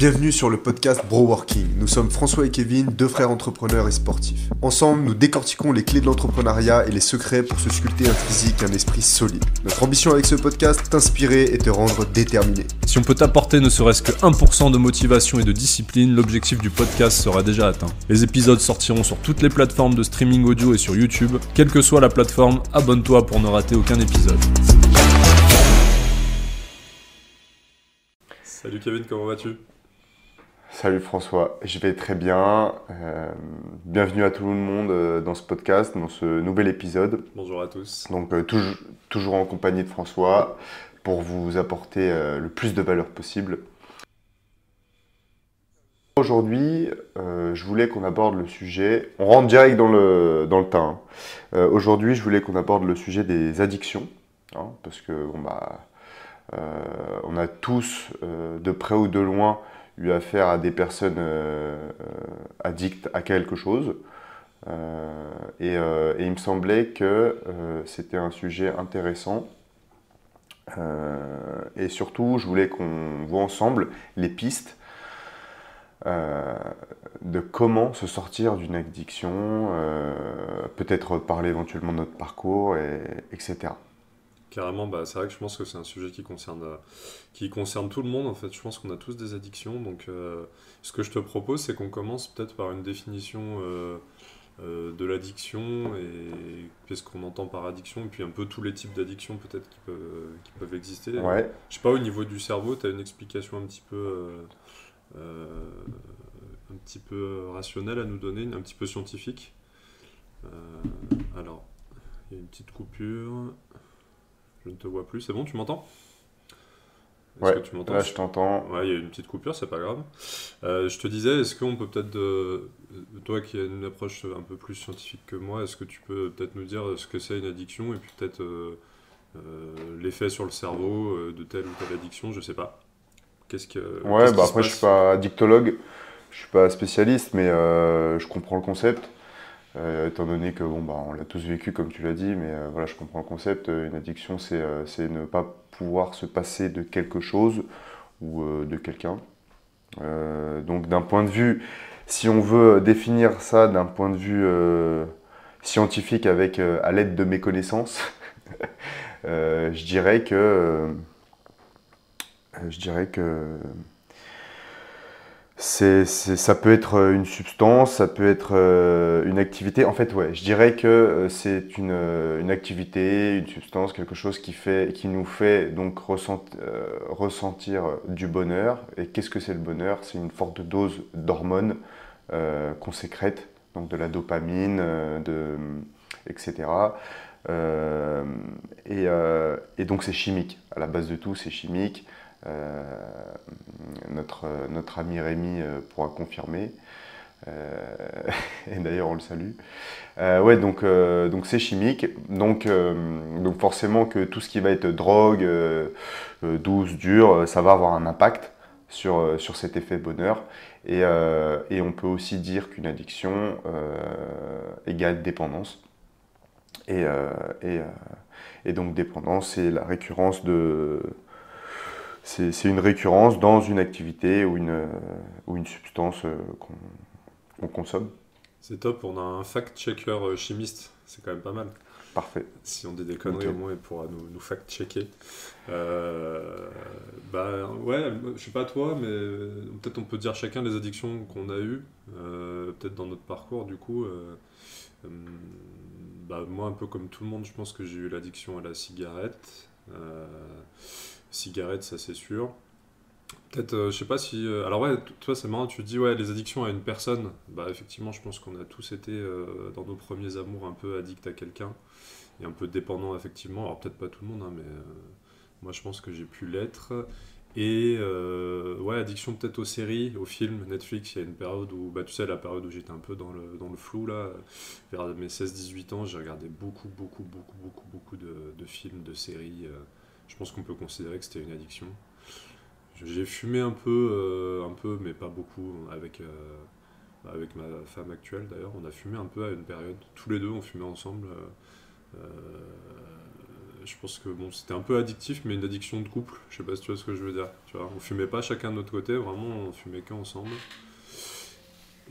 Bienvenue sur le podcast Bro Working. Nous sommes François et Kevin, deux frères entrepreneurs et sportifs. Ensemble, nous décortiquons les clés de l'entrepreneuriat et les secrets pour se sculpter un physique et un esprit solide. Notre ambition avec ce podcast, t'inspirer et te rendre déterminé. Si on peut t'apporter ne serait-ce que 1% de motivation et de discipline, l'objectif du podcast sera déjà atteint. Les épisodes sortiront sur toutes les plateformes de streaming audio et sur YouTube. Quelle que soit la plateforme, abonne-toi pour ne rater aucun épisode. Salut Kevin, comment vas-tu ? Salut François, je vais très bien. Bienvenue à tout le monde dans ce podcast, dans ce nouvel épisode. Bonjour à tous. Donc toujours en compagnie de François pour vous apporter le plus de valeur possible. Aujourd'hui, je voulais qu'on aborde le sujet, on rentre direct dans le tas. Aujourd'hui, je voulais qu'on aborde le sujet des addictions, parce que on a tous, de près ou de loin, eu affaire à des personnes addictes à quelque chose. Et il me semblait que c'était un sujet intéressant. Et surtout, je voulais qu'on voit ensemble les pistes de comment se sortir d'une addiction, peut-être parler éventuellement de notre parcours, etc. Carrément, c'est vrai que je pense que c'est un sujet qui concerne tout le monde en fait. Je pense qu'on a tous des addictions. Donc, ce que je te propose, c'est qu'on commence peut-être par une définition de l'addiction et qu'est-ce qu'on entend par addiction, et puis un peu tous les types d'addictions peut-être qui peuvent exister. Ouais. Je sais pas, au niveau du cerveau, tu as une explication un petit peu rationnelle à nous donner, un petit peu scientifique. Alors, il y a une petite coupure. Je ne te vois plus, c'est bon, tu m'entends ? Ouais, tu m'entends ? Là je t'entends. Ouais, il y a une petite coupure, c'est pas grave. Je te disais, est-ce qu'on peut peut-être, toi qui as une approche un peu plus scientifique que moi, est-ce que tu peux peut-être nous dire ce que c'est une addiction et puis peut-être l'effet sur le cerveau de telle ou telle addiction, je sais pas. Ouais, après je suis pas addictologue, je suis pas spécialiste, mais je comprends le concept. Étant donné que on l'a tous vécu comme tu l'as dit, mais voilà, je comprends le concept. Une addiction, c'est ne pas pouvoir se passer de quelque chose ou de quelqu'un. Donc d'un point de vue, si on veut définir ça d'un point de vue scientifique à l'aide de mes connaissances, je dirais que ça peut être une substance, ça peut être une activité. En fait, ouais, je dirais que c'est une activité, une substance, quelque chose qui nous fait donc ressentir du bonheur. Et qu'est-ce que c'est le bonheur ? C'est une forte dose d'hormones qu'on sécrète, donc de la dopamine, etc. Et donc c'est chimique. À la base de tout, c'est chimique. Notre ami Rémi pourra confirmer. Et d'ailleurs on le salue. Ouais, donc c'est chimique. Donc forcément que tout ce qui va être drogue, douce, dure, ça va avoir un impact sur cet effet bonheur. Et on peut aussi dire qu'une addiction égale dépendance. Et donc dépendance, c'est la récurrence c'est une récurrence dans une activité ou une substance qu'on consomme. C'est top, on a un fact-checker chimiste, c'est quand même pas mal. Parfait. Si on dit des conneries, au moins il pourra nous fact-checker. Ouais, je sais pas toi, mais peut-être on peut dire chacun les addictions qu'on a eues, peut-être dans notre parcours du coup. Moi, un peu comme tout le monde, je pense que j'ai eu l'addiction à la cigarette. Cigarette, ça c'est sûr. Peut-être, je sais pas si... alors ouais, toi c'est marrant, tu dis ouais, les addictions à une personne. Effectivement, je pense qu'on a tous été dans nos premiers amours un peu addicts à quelqu'un. Et un peu dépendants effectivement. Alors peut-être pas tout le monde, mais moi je pense que j'ai pu l'être. Et ouais, addiction peut-être aux séries, aux films, Netflix. Il y a une période où, tu sais, la période où j'étais un peu dans le flou là, vers mes 16-18 ans, j'ai regardé beaucoup de films, de séries. Je pense qu'on peut considérer que c'était une addiction. J'ai fumé un peu, mais pas beaucoup, avec ma femme actuelle d'ailleurs. On a fumé un peu à une période, tous les deux on fumait ensemble. je pense que bon, c'était un peu addictif, mais une addiction de couple. Je sais pas si tu vois ce que je veux dire. Tu vois, on fumait pas chacun de notre côté, vraiment, on fumait qu'ensemble.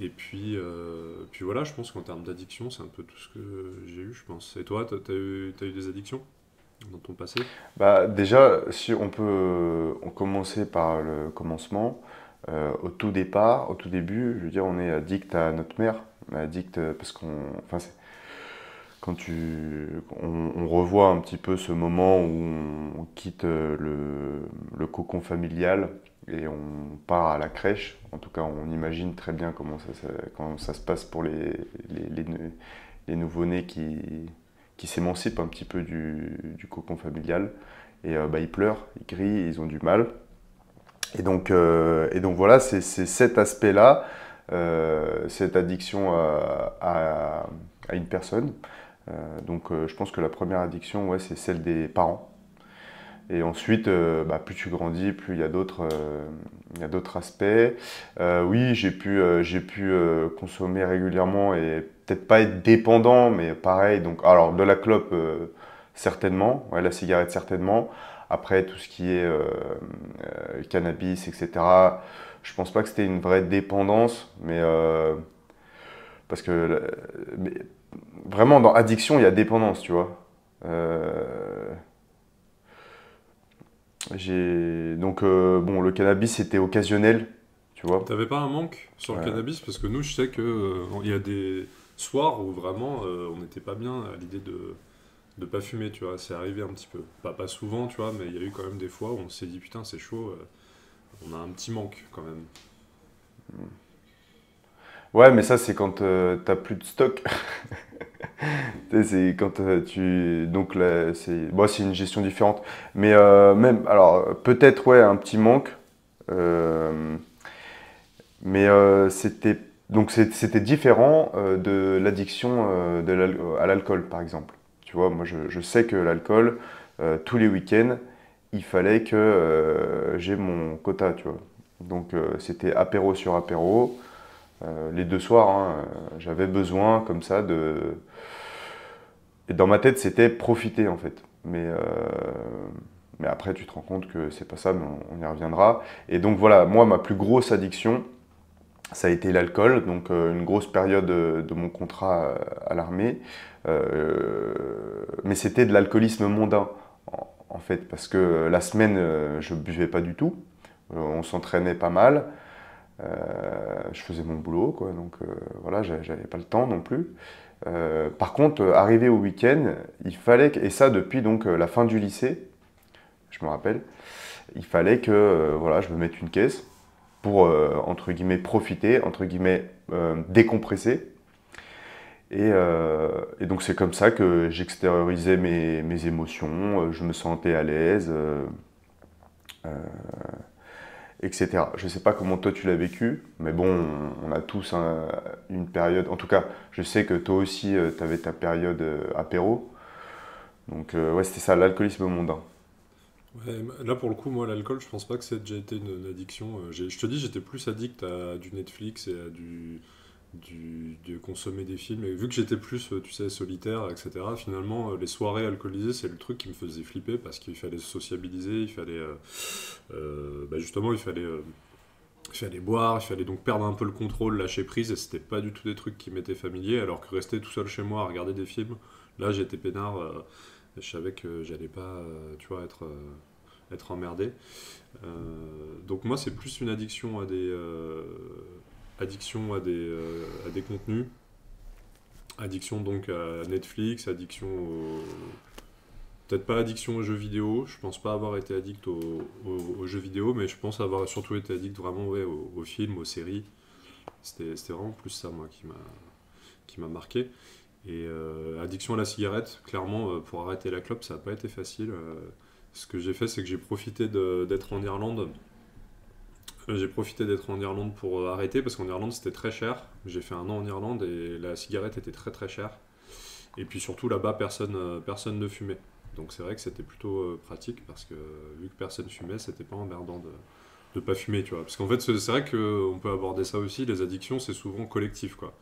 Et puis voilà, je pense qu'en termes d'addiction, c'est un peu tout ce que j'ai eu, je pense. Et toi, t'as eu des addictions dans ton passé? Bah, déjà, si on peut commencer par le commencement, au tout départ, au tout début, je veux dire, on est addict à notre mère. On est addict parce qu'on. Enfin, quand on revoit un petit peu ce moment où on quitte le cocon familial et on part à la crèche. En tout cas, on imagine très bien comment ça se passe pour les nouveau-nés qui s'émancipent un petit peu du cocon familial. Et bah, ils pleurent, ils crient, ils ont du mal. Et donc voilà, c'est cet aspect-là, cette addiction à une personne. Je pense que la première addiction, ouais, c'est celle des parents. Et ensuite, bah, plus tu grandis, plus il y a d'autres aspects. Oui, j'ai pu consommer régulièrement et peut-être pas être dépendant, mais pareil. Donc, alors, de la clope, certainement. Ouais, la cigarette, certainement. Après, tout ce qui est cannabis, etc., je pense pas que c'était une vraie dépendance, mais parce que mais vraiment, dans addiction, il y a dépendance, tu vois. Euh, bon, le cannabis, c'était occasionnel, tu vois. T'avais pas un manque sur le Euh, cannabis? Parce que nous, je sais que il y a des soirs où vraiment on n'était pas bien à l'idée de pas fumer, tu vois. C'est arrivé un petit peu. Pas souvent, tu vois, mais il y a eu quand même des fois où on s'est dit putain, c'est chaud, on a un petit manque quand même. ouais, mais ça, c'est quand t'as plus de stock. Tu sais, c'est quand tu. Donc là, c'est une gestion différente. Mais même, alors, peut-être, ouais, un petit manque. Euh, mais c'était différent de l'addiction à l'alcool, par exemple. Tu vois, moi, je sais que l'alcool, tous les week-ends, il fallait que j'ai mon quota, tu vois. Donc, c'était apéro sur apéro. Les deux soirs, hein, j'avais besoin comme ça de. Et dans ma tête, c'était profiter en fait. Mais après, tu te rends compte que c'est pas ça, mais on y reviendra. Et donc voilà, moi, ma plus grosse addiction, ça a été l'alcool. Donc une grosse période de mon contrat à l'armée. Mais c'était de l'alcoolisme mondain en fait, parce que la semaine, je buvais pas du tout. On s'entraînait pas mal. Je faisais mon boulot, quoi, donc voilà, j'avais pas le temps non plus. Par contre, arrivé au week-end, il fallait et ça depuis donc la fin du lycée, je me rappelle, il fallait que voilà, je me mette une caisse pour entre guillemets profiter, entre guillemets décompresser. Et donc c'est comme ça que j'extériorisais mes émotions, je me sentais à l'aise. Euh, etc. Je ne sais pas comment toi tu l'as vécu, mais bon, on a tous une période. En tout cas, je sais que toi aussi, tu avais ta période apéro. Donc, ouais, c'était ça, l'alcoolisme mondain. Ouais, là pour le coup, moi, l'alcool, je pense pas que ça ait déjà été une addiction. Je te dis, j'étais plus addict à du Netflix et à de consommer des films. Et vu que j'étais plus, tu sais, solitaire, etc., finalement, les soirées alcoolisées, c'est le truc qui me faisait flipper parce qu'il fallait se sociabiliser, il fallait. Bah justement, il fallait boire, il fallait donc perdre un peu le contrôle, lâcher prise, et c'était pas du tout des trucs qui m'étaient familiers, alors que rester tout seul chez moi à regarder des films, là j'étais peinard, je savais que j'allais pas, tu vois, être emmerdé. Donc moi c'est plus une addiction à des contenus, addiction donc à Netflix, addiction peut-être pas addiction aux jeux vidéo, je pense pas avoir été addict aux jeux vidéo, mais je pense avoir surtout été addict vraiment ouais, aux films, aux séries. C'était vraiment plus ça moi qui m'a marqué. Et addiction à la cigarette, clairement pour arrêter la clope ça n'a pas été facile. Ce que j'ai fait c'est que j'ai profité d'être en Irlande. J'ai profité d'être en Irlande pour arrêter parce qu'en Irlande c'était très cher. J'ai fait un an en Irlande et la cigarette était très très chère. Et puis surtout là-bas personne ne fumait. Donc c'est vrai que c'était plutôt pratique parce que vu que personne fumait, c'était pas emmerdant de pas fumer, tu vois. Parce qu'en fait, c'est vrai qu'on peut aborder ça aussi, les addictions, c'est souvent collectif, quoi.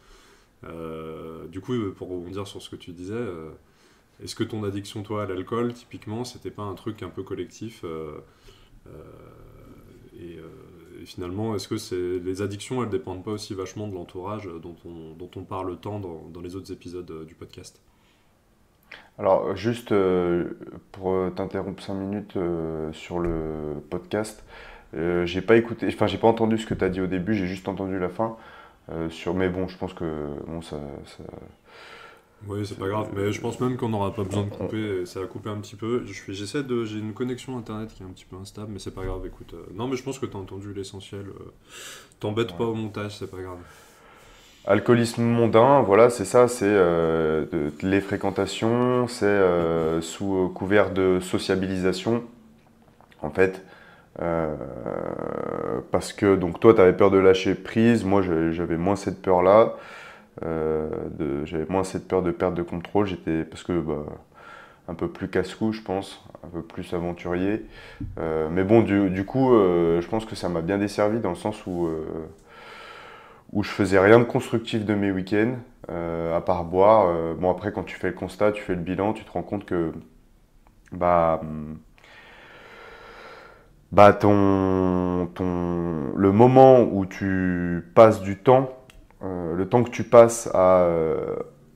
Du coup, pour rebondir sur ce que tu disais, Est-ce que ton addiction, toi, à l'alcool, typiquement, c'était pas un truc un peu collectif et finalement, est-ce que les addictions, elles dépendent pas aussi vachement de l'entourage dont on parle tant dans les autres épisodes du podcast? Alors, juste pour t'interrompre 5 minutes sur le podcast, j'ai pas écouté, enfin, j'ai pas entendu ce que tu as dit au début, j'ai juste entendu la fin. Mais bon, je pense que bon, Oui, c'est pas grave, mais je pense même qu'on n'aura pas besoin de couper, ça va couper un petit peu. J'ai une connexion internet qui est un petit peu instable, mais c'est pas grave, écoute. Non, mais je pense que t'as entendu l'essentiel. T'embête pas au montage, c'est pas grave. Alcoolisme mondain, voilà, c'est ça, c'est les fréquentations, c'est sous couvert de sociabilisation, en fait. Euh, Parce que donc toi, tu avais peur de lâcher prise, moi j'avais moins cette peur-là. J'avais moins cette peur de perte de contrôle, j'étais parce que un peu plus casse-cou, je pense, un peu plus aventurier. Mais bon, du coup, je pense que ça m'a bien desservi dans le sens où je faisais rien de constructif de mes week-ends, à part boire. Bon, après, quand tu fais le constat, tu fais le bilan, tu te rends compte que bah, le moment où tu passes du temps, le temps que tu passes à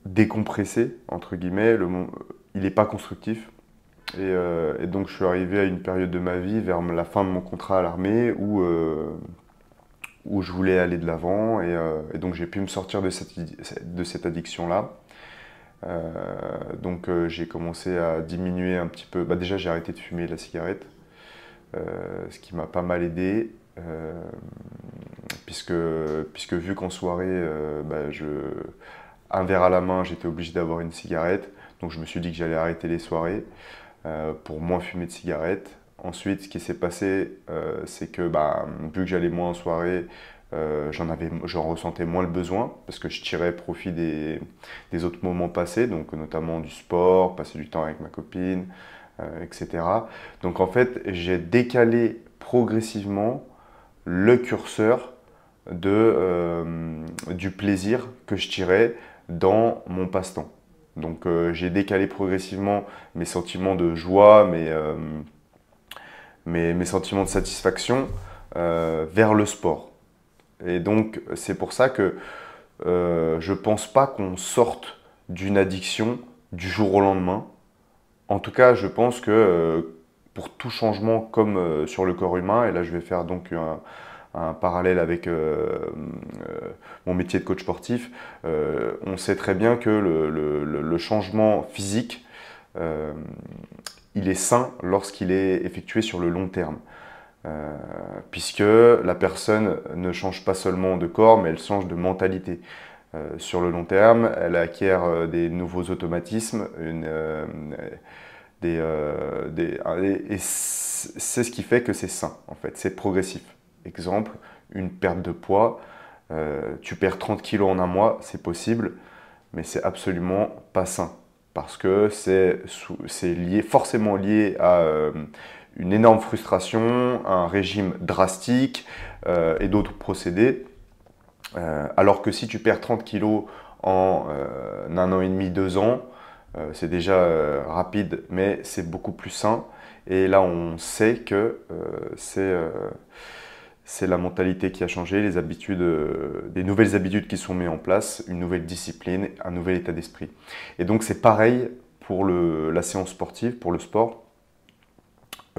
décompresser, entre guillemets, il n'est pas constructif. Et donc je suis arrivé à une période de ma vie, vers la fin de mon contrat à l'armée, où je voulais aller de l'avant. Et donc j'ai pu me sortir de cette addiction-là. Donc j'ai commencé à diminuer un petit peu. Bah, déjà j'ai arrêté de fumer la cigarette, ce qui m'a pas mal aidé. Puisque vu qu'en soirée, un verre à la main, j'étais obligé d'avoir une cigarette. Donc je me suis dit que j'allais arrêter les soirées pour moins fumer de cigarettes. Ensuite, ce qui s'est passé, c'est que vu que j'allais moins en soirée, j'en ressentais moins le besoin parce que je tirais profit des autres moments passés, donc notamment du sport, passer du temps avec ma copine, etc. Donc en fait, j'ai décalé progressivement le curseur du plaisir que je tirais dans mon passe-temps. Donc j'ai décalé progressivement mes sentiments de joie, mes sentiments de satisfaction vers le sport. Et donc c'est pour ça que je ne pense pas qu'on sorte d'une addiction du jour au lendemain. En tout cas, je pense que pour tout changement comme sur le corps humain, et là je vais faire donc un parallèle avec mon métier de coach sportif, on sait très bien que le changement physique, il est sain lorsqu'il est effectué sur le long terme. Puisque la personne ne change pas seulement de corps, mais elle change de mentalité. Sur le long terme, elle acquiert des nouveaux automatismes, et c'est ce qui fait que c'est sain, en fait, c'est progressif. Exemple, une perte de poids, tu perds 30 kilos en un mois, c'est possible, mais c'est absolument pas sain. Parce que c'est forcément lié à une énorme frustration, un régime drastique et d'autres procédés. Alors que si tu perds 30 kilos en un an et demi, 2 ans, c'est déjà rapide, mais c'est beaucoup plus sain. Et là, on sait que c'est la mentalité qui a changé, les habitudes, des nouvelles habitudes qui sont mises en place, une nouvelle discipline, un nouvel état d'esprit. Et donc c'est pareil pour la séance sportive, pour le sport.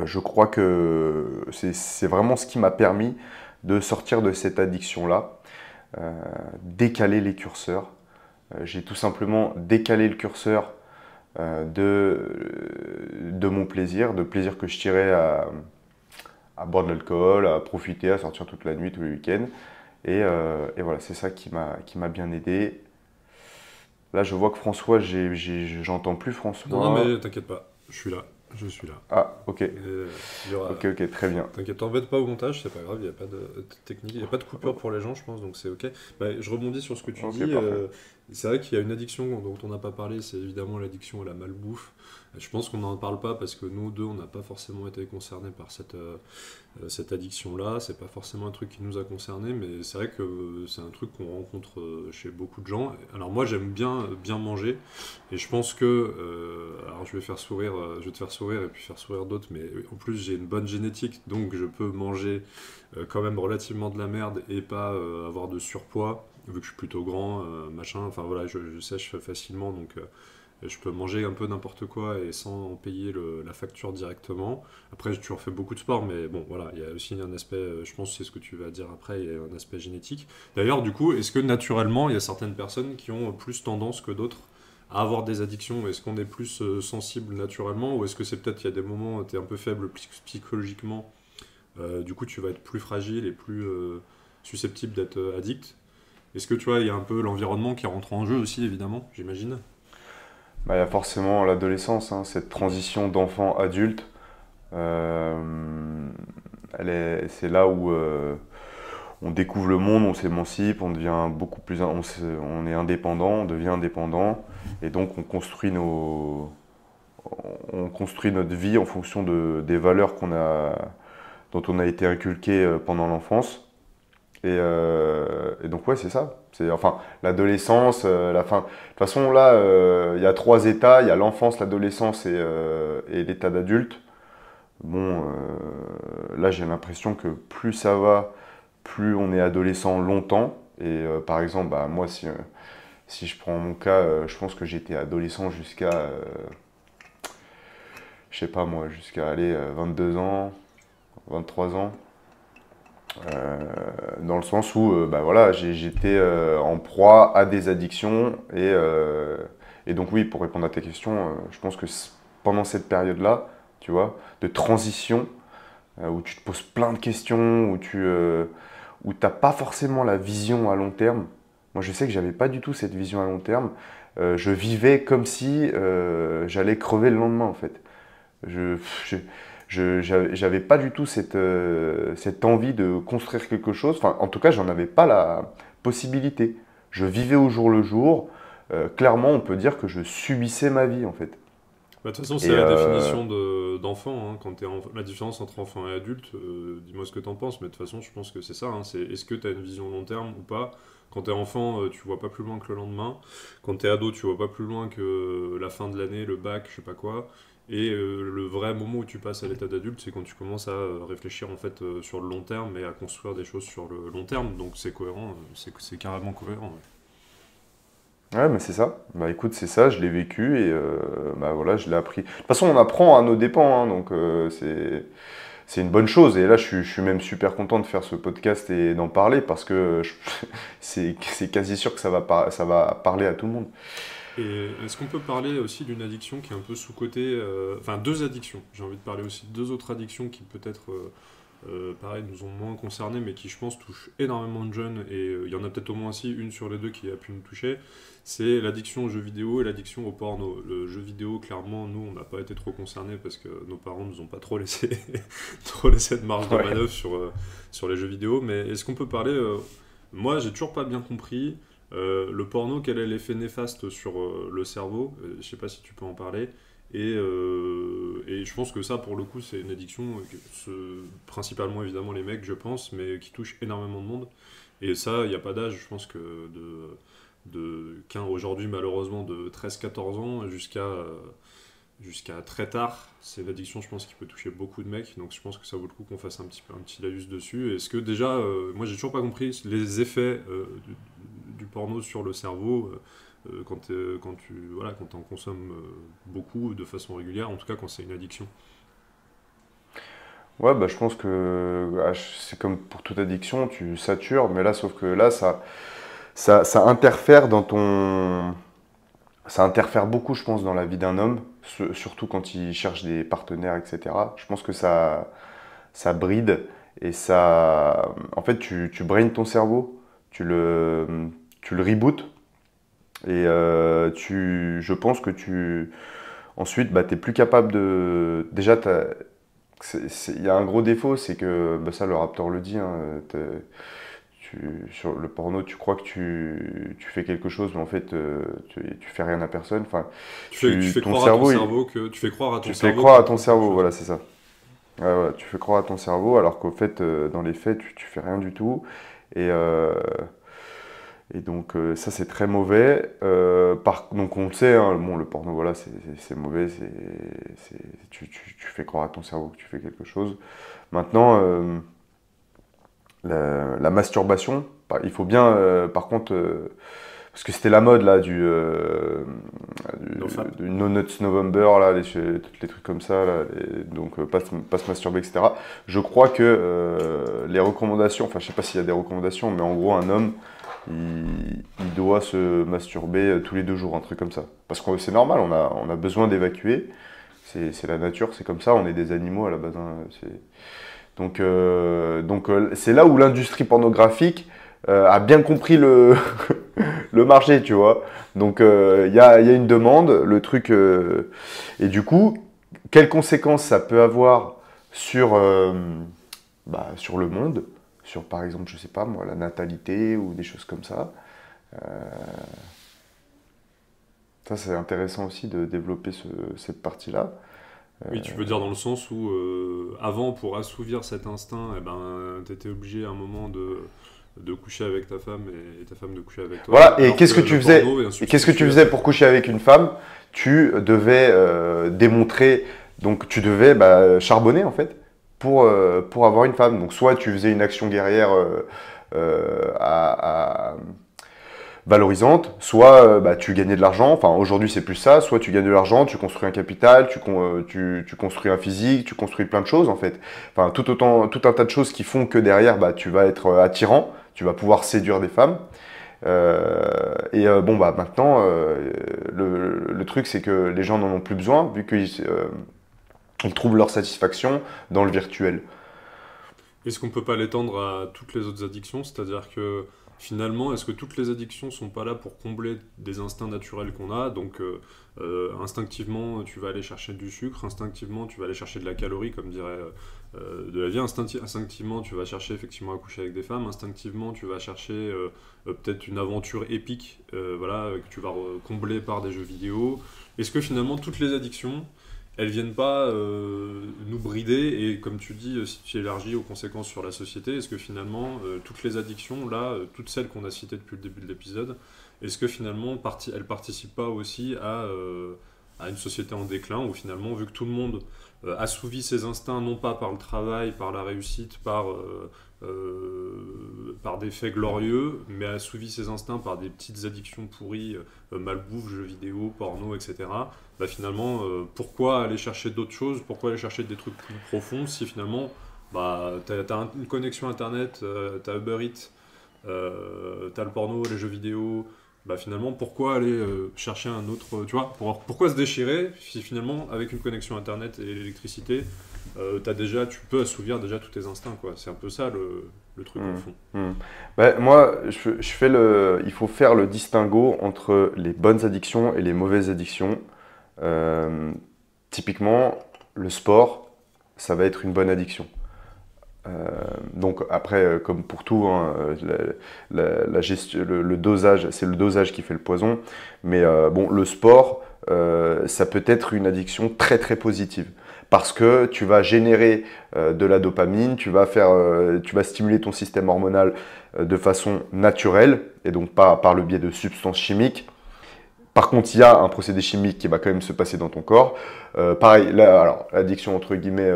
Je crois que c'est vraiment ce qui m'a permis de sortir de cette addiction-là, décaler les curseurs. J'ai tout simplement décalé le curseur de mon plaisir, que je tirais à boire de l'alcool, à profiter, à sortir toute la nuit, tous les week-ends. Et voilà, c'est ça qui m'a bien aidé. Là, je vois que François, j'entends plus François. Non, mais t'inquiète pas, je suis là. Ah, ok. Ok, très bien. T'inquiète, t'embête pas au montage, c'est pas grave, il n'y a pas de technique, il n'y a pas de coupure pour les gens, je pense, donc c'est ok. Je rebondis sur ce que tu dis. C'est vrai qu'il y a une addiction dont on n'a pas parlé, c'est évidemment l'addiction à la malbouffe. Je pense qu'on n'en parle pas parce que nous deux, on n'a pas forcément été concernés par cette addiction-là. C'est pas forcément un truc qui nous a concernés, mais c'est vrai que c'est un truc qu'on rencontre chez beaucoup de gens. Alors moi, j'aime bien manger, et je pense que, alors je vais te faire sourire et puis faire sourire d'autres, mais en plus j'ai une bonne génétique, donc je peux manger quand même relativement de la merde et pas avoir de surpoids, vu que je suis plutôt grand, machin. Enfin voilà, je sèche facilement, donc je peux manger un peu n'importe quoi et sans en payer la facture directement. Après, j'ai toujours fait beaucoup de sport, mais bon, voilà, il y a aussi un aspect, je pense que c'est ce que tu vas dire après, il y a un aspect génétique. D'ailleurs, du coup, est-ce que naturellement, il y a certaines personnes qui ont plus tendance que d'autres à avoir des addictions? Est-ce qu'on est plus sensible naturellement, ou est-ce que c'est peut-être qu'il y a des moments où tu es un peu faible psychologiquement, du coup tu vas être plus fragile et plus susceptible d'être addict? Est-ce que tu vois, il y a un peu l'environnement qui rentre en jeu aussi, évidemment, j'imagine? Bah, il y a forcément l'adolescence, hein, cette transition d'enfant-adulte. Euh, c'est là où on découvre le monde, on s'émancipe, on devient beaucoup plus, on est indépendant, on devient indépendant, et donc on construit notre vie en fonction des valeurs dont on a été inculqué pendant l'enfance. Et donc ouais, c'est ça. C'est enfin l'adolescence, la fin. De toute façon là, il y a trois états. Il y a l'enfance, l'adolescence et l'état d'adulte. Bon, là j'ai l'impression que plus ça va, plus on est adolescent longtemps. Et par exemple, bah, moi si je prends mon cas, je pense que j'étais adolescent jusqu'à, je sais pas moi, jusqu'à aller 22 ans, 23 ans. Dans le sens où bah voilà, j'étais en proie à des addictions et donc oui, pour répondre à ta question, je pense que pendant cette période-là, tu vois, de transition, où tu te poses plein de questions, où t'as pas forcément la vision à long terme. Moi, je sais que j'avais pas du tout cette vision à long terme. Je vivais comme si j'allais crever le lendemain, en fait. Je, j'avais pas du tout cette envie de construire quelque chose. Enfin, en tout cas, j'en avais pas la possibilité. Je vivais au jour le jour. Clairement, on peut dire que je subissais ma vie, en fait. Bah, de toute façon, Et c'est la définition d'enfant, hein, quand la différence entre enfant et adulte. Dis-moi ce que t'en penses, mais de toute façon, je pense que c'est ça, hein, c'est est-ce que t'as une vision long terme ou pas? Quand t'es enfant, tu vois pas plus loin que le lendemain. Quand t'es ado, tu vois pas plus loin que la fin de l'année, le bac, je sais pas quoi. Et le vrai moment où tu passes à l'état d'adulte, c'est quand tu commences à réfléchir en fait sur le long terme et à construire des choses sur le long terme. Donc c'est cohérent, c'est carrément cohérent. ouais, mais c'est ça. Bah écoute, c'est ça, je l'ai vécu et bah voilà, je l'ai appris. De toute façon, on apprend à nos dépens, hein, donc c'est une bonne chose. Et là, je suis même super content de faire ce podcast et d'en parler parce que c'est quasi sûr que ça va parler à tout le monde. Et est-ce qu'on peut parler aussi d'une addiction qui est un peu sous-cotée, enfin deux addictions, j'ai envie de parler aussi de deux autres addictions qui peut-être, pareil, nous ont moins concernés, mais qui je pense touchent énormément de jeunes, et il y en a peut-être au moins aussi une sur les deux qui a pu nous toucher, c'est l'addiction aux jeux vidéo et l'addiction au porno. Le jeu vidéo, clairement, nous, on n'a pas été trop concernés parce que nos parents nous ont pas trop laissé, trop laissé de marge de Ouais. manœuvre sur les jeux vidéo, mais est-ce qu'on peut parler, moi j'ai toujours pas bien compris, le porno, quel est l'effet néfaste sur le cerveau? Je sais pas si tu peux en parler. Et je pense que ça, pour le coup, c'est une addiction, principalement évidemment les mecs, je pense, mais qui touche énormément de monde. Et ça, il n'y a pas d'âge, je pense que aujourd'hui, malheureusement, de 13-14 ans jusqu'à très tard, c'est une addiction, je pense, qui peut toucher beaucoup de mecs. Donc je pense que ça vaut le coup qu'on fasse un petit laïus dessus. Est-ce que déjà, moi j'ai toujours pas compris les effets du porno sur le cerveau quand tu en consommes beaucoup de façon régulière, en tout cas quand c'est une addiction. Ouais, bah je pense que c'est comme pour toute addiction, tu satures, mais là, sauf que là, ça interfère dans ton. Ça interfère beaucoup, je pense, dans la vie d'un homme, surtout quand il cherche des partenaires, etc. Je pense que ça bride et ça. En fait, tu braines ton cerveau, tu le rebootes et je pense que ensuite, bah, tu n'es plus capable de. Déjà, il y a un gros défaut, c'est que, bah, ça le Raptor le dit, hein, sur le porno, tu crois que tu fais quelque chose, mais en fait, tu fais rien à personne. Enfin, tu fais croire à ton cerveau que tu fais croire à ton cerveau. Tu fais croire à ton cerveau, voilà, c'est ça. Ouais, tu fais croire à ton cerveau, alors qu'au fait, dans les faits, tu fais rien du tout. Et donc, ça, c'est très mauvais. Donc, on le sait, hein, bon, le porno, voilà, c'est mauvais. Tu fais croire à ton cerveau que tu fais quelque chose. Maintenant, la masturbation, il faut bien, par contre, parce que c'était la mode là du No Nuts November, là, tous les trucs comme ça, là, donc pas se masturber, etc. Je crois que les recommandations, enfin je sais pas s'il y a des recommandations, mais en gros un homme, il doit se masturber tous les 2 jours, un truc comme ça. Parce que c'est normal, on a besoin d'évacuer, c'est la nature, c'est comme ça, on est des animaux à la base. Hein, donc c'est là où l'industrie pornographique a bien compris le marché, tu vois. Donc il y a une demande, le truc. Et du coup, quelles conséquences ça peut avoir sur le monde, sur par exemple, je sais pas moi, la natalité ou des choses comme ça. Ça, c'est intéressant aussi de développer cette partie-là. Oui, tu veux dire dans le sens où avant, pour assouvir cet instinct, tu étais obligé à un moment de coucher avec ta femme et ta femme de coucher avec toi. Voilà, et qu'est-ce que tu faisais pour coucher avec une femme? Tu devais démontrer, donc tu devais charbonner en fait pour avoir une femme. Donc soit tu faisais une action guerrière valorisante, soit tu gagnais de l'argent, enfin aujourd'hui c'est plus ça, soit tu gagnes de l'argent, tu construis un capital, tu construis un physique, tu construis plein de choses en fait. Enfin tout un tas de choses qui font que derrière tu vas être attirant, tu vas pouvoir séduire des femmes. Maintenant le truc c'est que les gens n'en ont plus besoin vu qu'ils trouvent leur satisfaction dans le virtuel. Est-ce qu'on peut pas l'étendre à toutes les autres addictions, c'est-à-dire que finalement, est-ce que toutes les addictions sont pas là pour combler des instincts naturels qu'on a? Donc, instinctivement, tu vas aller chercher du sucre, instinctivement, tu vas aller chercher de la calorie, comme dirait de la vie. Instinctivement, tu vas chercher effectivement à coucher avec des femmes. Instinctivement, tu vas chercher peut-être une aventure épique, que tu vas combler par des jeux vidéo. Est-ce que finalement, toutes les addictions, elles viennent pas nous brider, et comme tu dis, si tu élargis aux conséquences sur la société, est-ce que finalement toutes les addictions, là, toutes celles qu'on a citées depuis le début de l'épisode, est-ce que finalement elles participent pas aussi à une société en déclin, où finalement, vu que tout le monde assouvit ses instincts, non pas par le travail, par la réussite, par des faits glorieux, mais assouvit ses instincts par des petites addictions pourries, malbouffe, jeux vidéo, porno, etc. Finalement, pourquoi aller chercher d'autres choses? Pourquoi aller chercher des trucs plus profonds si finalement t'as une connexion internet, t'as Uber Eats, t'as le porno, les jeux vidéo? Finalement, pourquoi aller chercher un autre, tu vois, pourquoi se déchirer si finalement avec une connexion internet et l'électricité tu peux assouvir déjà tous tes instincts, quoi. C'est un peu ça le truc au fond. Moi, il faut faire le distinguo entre les bonnes addictions et les mauvaises addictions. Typiquement, le sport, ça va être une bonne addiction. Donc après, comme pour tout, hein, la gestion, le dosage, c'est le dosage qui fait le poison. Mais le sport, ça peut être une addiction très très positive. Parce que tu vas générer de la dopamine, tu vas stimuler ton système hormonal de façon naturelle, et donc pas par le biais de substances chimiques. Par contre, il y a un procédé chimique qui va quand même se passer dans ton corps. Pareil, alors l'addiction entre guillemets,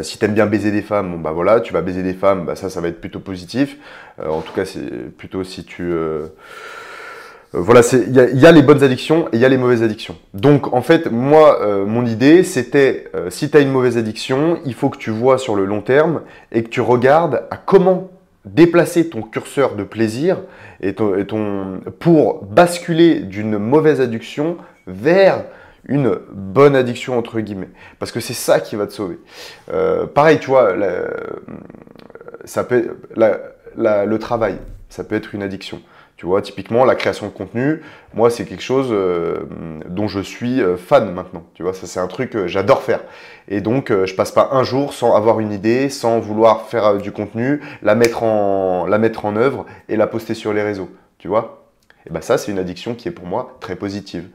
si tu aimes bien baiser des femmes, tu vas baiser des femmes, ça va être plutôt positif. En tout cas, c'est plutôt si tu... il y a les bonnes addictions et il y a les mauvaises addictions. Donc en fait, moi, mon idée, c'était, si tu as une mauvaise addiction, il faut que tu vois sur le long terme et que tu regardes à comment déplacer ton curseur de plaisir pour basculer d'une mauvaise addiction vers une bonne addiction entre guillemets. Parce que c'est ça qui va te sauver. Pareil, tu vois, le travail, ça peut être une addiction. Tu vois, typiquement, la création de contenu, moi, c'est quelque chose dont je suis fan maintenant. Tu vois, ça, c'est un truc que j'adore faire. Et donc, je passe pas un jour sans avoir une idée, sans vouloir faire du contenu, la mettre en œuvre et la poster sur les réseaux. Tu vois? Et ben ça, c'est une addiction qui est pour moi très positive,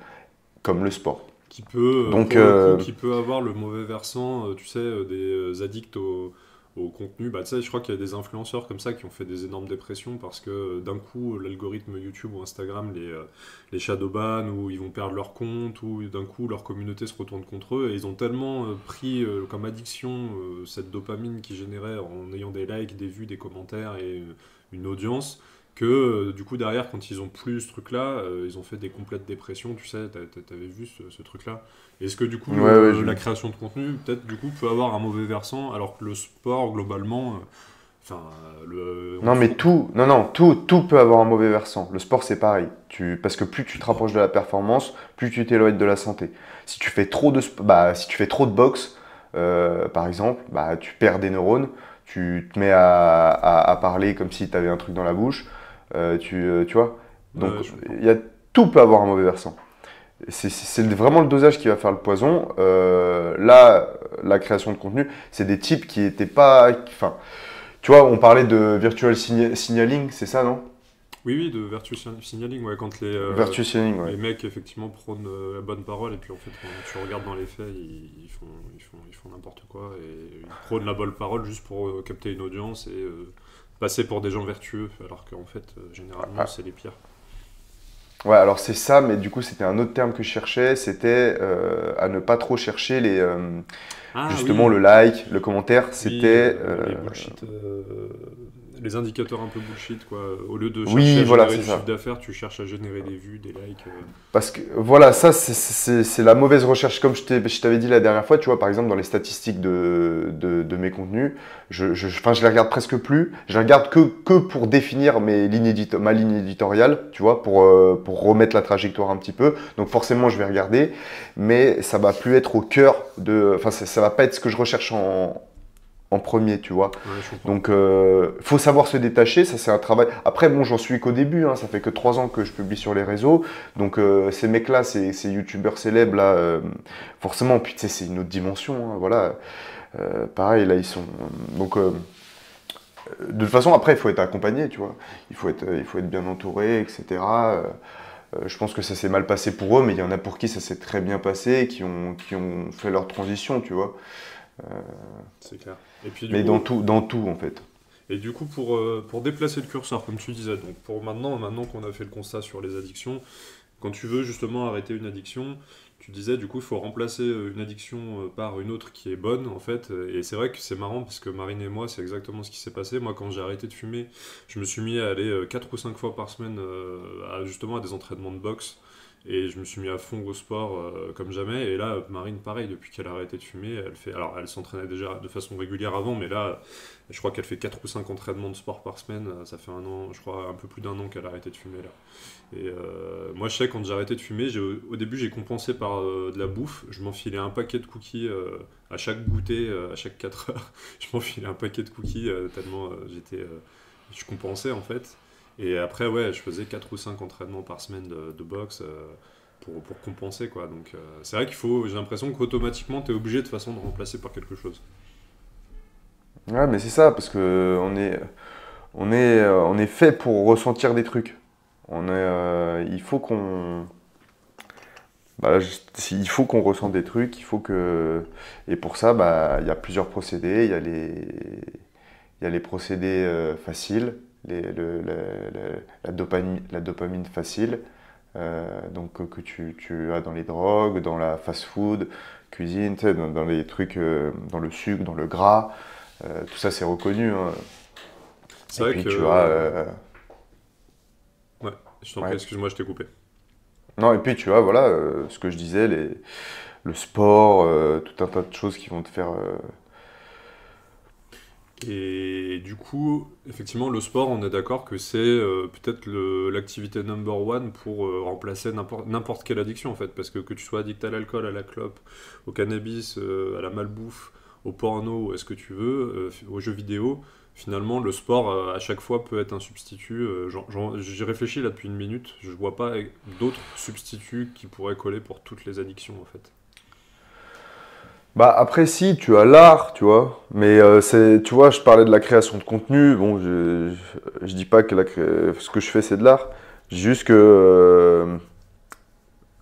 comme le sport. Qui peut, Donc, pour le coup, qui peut avoir le mauvais versant, tu sais, des addicts au contenu. Bah, tu sais, je crois qu'il y a des influenceurs comme ça qui ont fait des énormes dépressions parce que d'un coup, l'algorithme YouTube ou Instagram les shadowban ou ils vont perdre leur compte ou d'un coup, leur communauté se retourne contre eux et ils ont tellement pris comme addiction cette dopamine qu'ils généraient en ayant des likes, des vues, des commentaires et une audience que du coup derrière quand ils ont plus ce truc là ils ont fait des complètes dépressions, tu sais, t'avais vu ce truc là. Est-ce que du coup la création de contenu peut-être du coup peut avoir un mauvais versant alors que le sport globalement non mais tout peut avoir un mauvais versant. Le sport c'est pareil, parce que plus tu te rapproches de la performance, plus tu t'éloignes de la santé. Si tu fais trop de boxe par exemple, bah tu perds des neurones, tu te mets à parler comme si tu avais un truc dans la bouche. Tu vois, donc tout peut avoir un mauvais versant. C'est vraiment le dosage qui va faire le poison. Là, la création de contenu, c'est des types qui n'étaient pas... Enfin, tu vois, on parlait de virtual signaling, c'est ça, non? Oui, de virtual signaling, ouais, quand virtual signaling, ouais. Les mecs effectivement prônent la bonne parole et puis en fait quand tu regardes dans les faits, ils font n'importe quoi et ils prônent la bonne parole juste pour capter une audience et passer pour des gens vertueux alors qu'en fait généralement c'est les pires. Ouais, alors c'est ça, mais du coup c'était un autre terme que je cherchais, c'était à ne pas trop chercher justement le like, le commentaire, c'était... les bullshit, les indicateurs un peu bullshit, quoi. Au lieu de chercher à générer du chiffre d'affaires, tu cherches à générer des vues, des likes. Parce que voilà, ça c'est la mauvaise recherche. Comme je t'avais dit la dernière fois, tu vois, par exemple dans les statistiques de mes contenus, je les regarde presque plus. Je les regarde que pour définir ma ligne éditoriale, tu vois, pour remettre la trajectoire un petit peu. Donc forcément je vais regarder, mais ça va plus être au cœur enfin ça va pas être ce que je recherche en premier, tu vois. Ouais, donc, faut savoir se détacher, ça c'est un travail. Après, bon, j'en suis qu'au début, hein, ça fait que 3 ans que je publie sur les réseaux. Donc, ces mecs-là, ces youtubeurs célèbres, là, forcément, puis tu sais, c'est une autre dimension, hein, voilà. Pareil, là, ils sont... Donc, de toute façon, après, il faut être accompagné, tu vois. Il faut être bien entouré, etc. Je pense que ça s'est mal passé pour eux, mais il y en a pour qui ça s'est très bien passé, qui ont fait leur transition, tu vois. C'est clair. Et puis, mais coup, dans tout en fait. Et du coup, pour déplacer le curseur, comme tu disais, donc pour maintenant qu'on a fait le constat sur les addictions, quand tu veux justement arrêter une addiction, tu disais du coup il faut remplacer une addiction par une autre qui est bonne en fait. Et c'est vrai que c'est marrant parce que Marine et moi, c'est exactement ce qui s'est passé. Moi, quand j'ai arrêté de fumer, je me suis mis à aller 4 ou 5 fois par semaine justement à des entraînements de boxe. Et je me suis mis à fond au sport comme jamais. Et là, Marine, pareil, depuis qu'elle a arrêté de fumer, elle s'entraînait déjà de façon régulière avant, mais là, je crois qu'elle fait 4 ou 5 entraînements de sport par semaine. Ça fait 1 an, je crois, un peu plus d'1 an qu'elle a arrêté de fumer là. Et moi, je sais, quand j'ai arrêté de fumer, au début, j'ai compensé par de la bouffe. Je m'enfilais un paquet de cookies à chaque goûter, à chaque 4 heures. Je m'enfilais un paquet de cookies tellement je compensais en fait. Et après, ouais, je faisais 4 ou 5 entraînements par semaine de boxe pour compenser, quoi. Donc, c'est vrai j'ai l'impression qu'automatiquement, tu es obligé de toute façon de remplacer par quelque chose. Ouais, mais c'est ça, parce que on est fait pour ressentir des trucs. Il faut qu'on... il faut qu'on ressente des trucs, et pour ça, il y a plusieurs procédés. Il y a les procédés faciles, la dopamine facile, donc que tu as dans les drogues, dans la fast-food, cuisine, dans les trucs, dans le sucre, dans le gras, tout ça c'est reconnu. Hein. C'est vrai que... tu as... Ouais, je t'en prie, excuse-moi, je t'ai coupé. Non, et puis tu as, voilà, ce que je disais, le sport, tout un tas de choses qui vont te faire... Et du coup, effectivement, le sport, on est d'accord que c'est peut-être l'activité number one pour remplacer n'importe quelle addiction, en fait. Parce que tu sois addict à l'alcool, à la clope, au cannabis, à la malbouffe, au porno, à ce que tu veux, aux jeux vidéo, finalement, le sport, à chaque fois, peut être un substitut. J'y réfléchis là depuis une minute. Je vois pas d'autres substituts qui pourraient coller pour toutes les addictions, en fait. Bah après si, tu as l'art, tu vois, mais tu vois, je parlais de la création de contenu, bon, je dis pas que ce que je fais c'est de l'art, je dis juste que,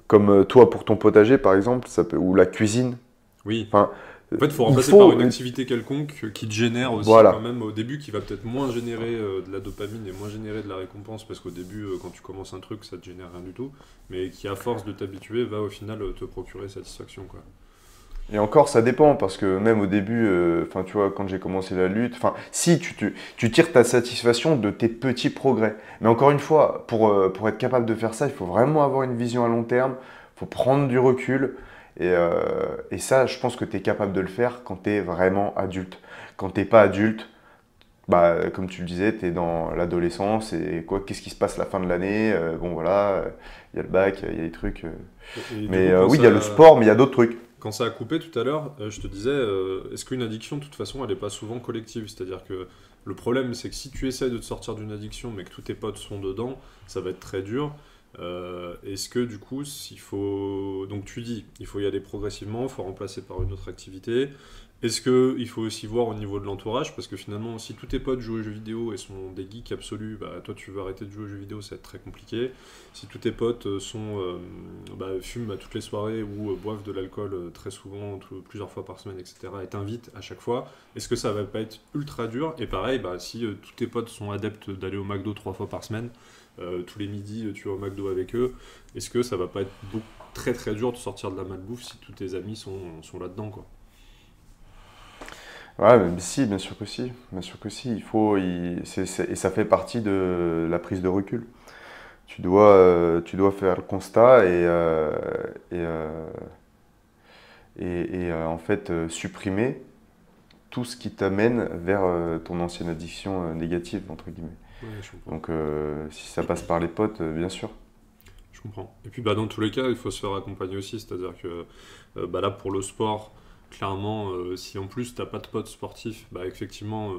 comme toi pour ton potager par exemple, ou la cuisine, Oui. enfin, En fait, il faut remplacer par une activité quelconque qui te génère aussi voilà. quand même au début, qui va peut-être moins générer de la dopamine et moins générer de la récompense, parce qu'au début, quand tu commences un truc, ça te génère rien du tout, mais qui à force de t'habituer, va au final te procurer satisfaction, quoi. Et encore, ça dépend, parce que même au début, enfin, tu vois, quand j'ai commencé la lutte, enfin, si tu tires ta satisfaction de tes petits progrès. Mais encore une fois, pour être capable de faire ça, il faut vraiment avoir une vision à long terme, il faut prendre du recul. Et ça, je pense que tu es capable de le faire quand tu es vraiment adulte. Quand tu n'es pas adulte, bah, comme tu le disais, tu es dans l'adolescence et quoi, qu'est-ce qui se passe la fin de l'année? Bon, voilà, il y a le bac, il y a des trucs. Et Mais du coup, oui, il y a le sport, mais il y a d'autres trucs. quand ça a coupé tout à l'heure, je te disais, est-ce qu'une addiction, de toute façon, elle n'est pas souvent collective? C'est-à-dire que le problème, c'est que si tu essaies de te sortir d'une addiction, mais que tous tes potes sont dedans, ça va être très dur. Est-ce que du coup, s'il faut... Donc tu dis, il faut y aller progressivement, il faut remplacer par une autre activité. Est-ce qu'il faut aussi voir au niveau de l'entourage? Parce que finalement, si tous tes potes jouent aux jeux vidéo et sont des geeks absolus, bah, toi tu vas arrêter de jouer aux jeux vidéo, ça va être très compliqué. Si tous tes potes fument à toutes les soirées ou boivent de l'alcool très souvent, plusieurs fois par semaine, etc., et t'invitent à chaque fois, est-ce que ça va pas être ultra dur? Et pareil, bah, si tous tes potes sont adeptes d'aller au McDo 3 fois par semaine, tous les midis tu vas au McDo avec eux, est-ce que ça va pas être très très dur de sortir de la malbouffe si tous tes amis sont là-dedans, quoi? Ouais, mais si, bien sûr que si. Bien sûr que si. Et ça fait partie de la prise de recul. Tu dois faire le constat et en fait supprimer tout ce qui t'amène vers ton ancienne addiction négative, entre guillemets. Ouais, je comprends. Donc si ça passe par les potes, bien sûr. Je comprends. Et puis bah, dans tous les cas, il faut se faire accompagner aussi, c'est-à-dire que bah, là pour le sport, clairement, si en plus t'as pas de pote sportif, bah effectivement,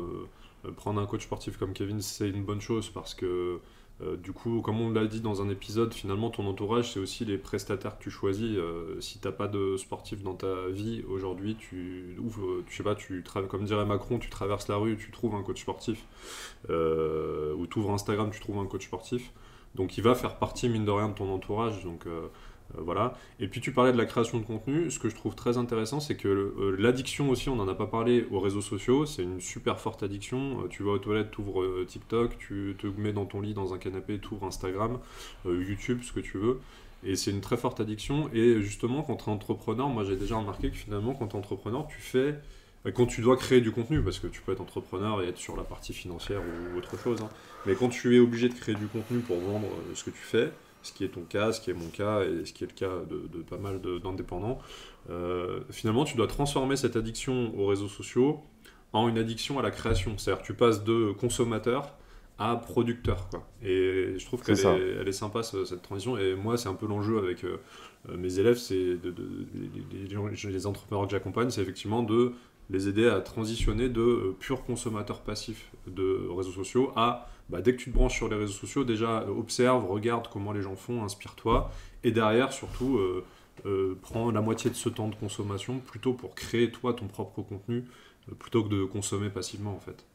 prendre un coach sportif comme Kevin, c'est une bonne chose parce que du coup, comme on l'a dit dans un épisode, finalement ton entourage, c'est aussi les prestataires que tu choisis. Si t'as pas de sportif dans ta vie aujourd'hui, tu ouvres, je sais pas, comme dirait Macron, tu traverses la rue, tu trouves un coach sportif, ou tu ouvres Instagram, tu trouves un coach sportif. Donc il va faire partie, mine de rien, de ton entourage. Donc voilà. Et puis tu parlais de la création de contenu. Ce que je trouve très intéressant, c'est que l'addiction aussi, on n'en a pas parlé aux réseaux sociaux. C'est une super forte addiction. Tu vas aux toilettes, tu ouvres TikTok, tu te mets dans ton lit, dans un canapé, tu ouvres Instagram, YouTube, ce que tu veux. Et c'est une très forte addiction. Et justement, quand tu es entrepreneur, moi j'ai déjà remarqué que finalement, quand tu es entrepreneur, quand tu dois créer du contenu, parce que tu peux être entrepreneur et être sur la partie financière ou autre chose, hein. Mais quand tu es obligé de créer du contenu pour vendre ce que tu fais, ce qui est ton cas, ce qui est mon cas et ce qui est le cas de pas mal d'indépendants, finalement tu dois transformer cette addiction aux réseaux sociaux en une addiction à la création. C'est-à-dire que tu passes de consommateur à producteur, quoi. Et je trouve elle est sympa cette transition. Et moi, c'est un peu l'enjeu avec mes élèves, c'est les entrepreneurs que j'accompagne, c'est effectivement de les aider à transitionner de purs consommateurs passifs de réseaux sociaux à, bah, dès que tu te branches sur les réseaux sociaux, déjà observe, regarde comment les gens font, inspire-toi, et derrière surtout prends la moitié de ce temps de consommation plutôt pour créer toi ton propre contenu plutôt que de consommer passivement, en fait.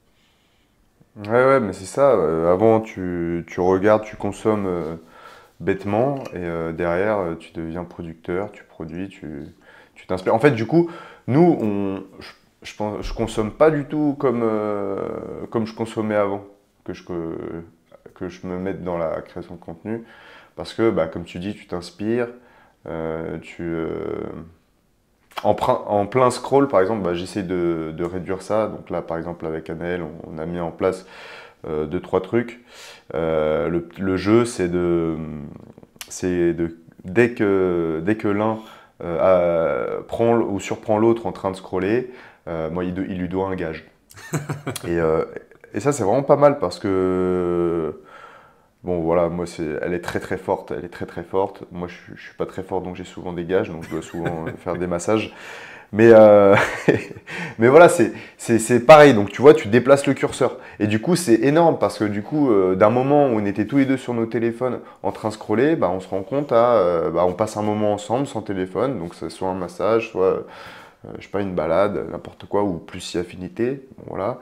Ouais, mais c'est ça. Avant, tu regardes, tu consommes bêtement et derrière, tu deviens producteur, tu produis, tu t'inspires. En fait, du coup, nous, je consomme pas du tout comme je consommais avant, que je me mette dans la création de contenu. Parce que, bah, comme tu dis, tu t'inspires, en plein scroll, par exemple, bah, j'essaie de réduire ça. Donc là, par exemple, avec Anaël, on a mis en place 2-3 trucs. Le jeu, dès que l'un prend ou surprend l'autre en train de scroller, moi, il lui doit un gage. Et ça, c'est vraiment pas mal parce que, bon, voilà, moi, elle est très très forte. Elle est très très forte. Moi, je suis pas très fort, donc j'ai souvent des gages, donc je dois souvent faire des massages. Mais, mais voilà, c'est pareil. Donc, tu vois, tu déplaces le curseur. Et du coup, c'est énorme parce que du coup, d'un moment où on était tous les deux sur nos téléphones en train de scroller, on se rend compte on passe un moment ensemble sans téléphone. Donc, c'est soit un massage, soit, je sais pas, une balade, n'importe quoi, ou plus si affinité. Bon, voilà.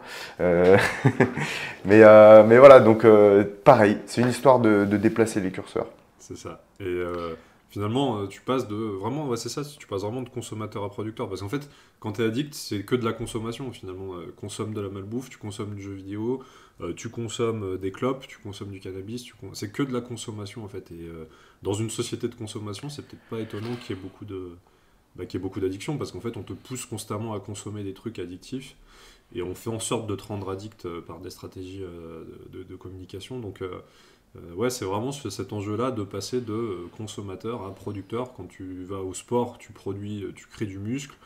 Mais voilà, donc pareil, c'est une histoire de déplacer les curseurs. C'est ça. Et finalement, tu passes de vraiment, ouais, c'est ça, tu passes vraiment de consommateur à producteur. Parce qu'en fait, quand tu es addict, c'est que de la consommation finalement. Consomme de la malbouffe, tu consommes du jeu vidéo, tu consommes des clopes, tu consommes du cannabis, c'est que de la consommation en fait. Et dans une société de consommation, c'est peut-être pas étonnant qu'il y ait beaucoup d'addictions parce qu'en fait, on te pousse constamment à consommer des trucs addictifs et on fait en sorte de te rendre addict par des stratégies de communication. Donc, ouais, c'est vraiment cet enjeu-là de passer de consommateur à producteur. Quand tu vas au sport, tu produis, tu crées du muscle,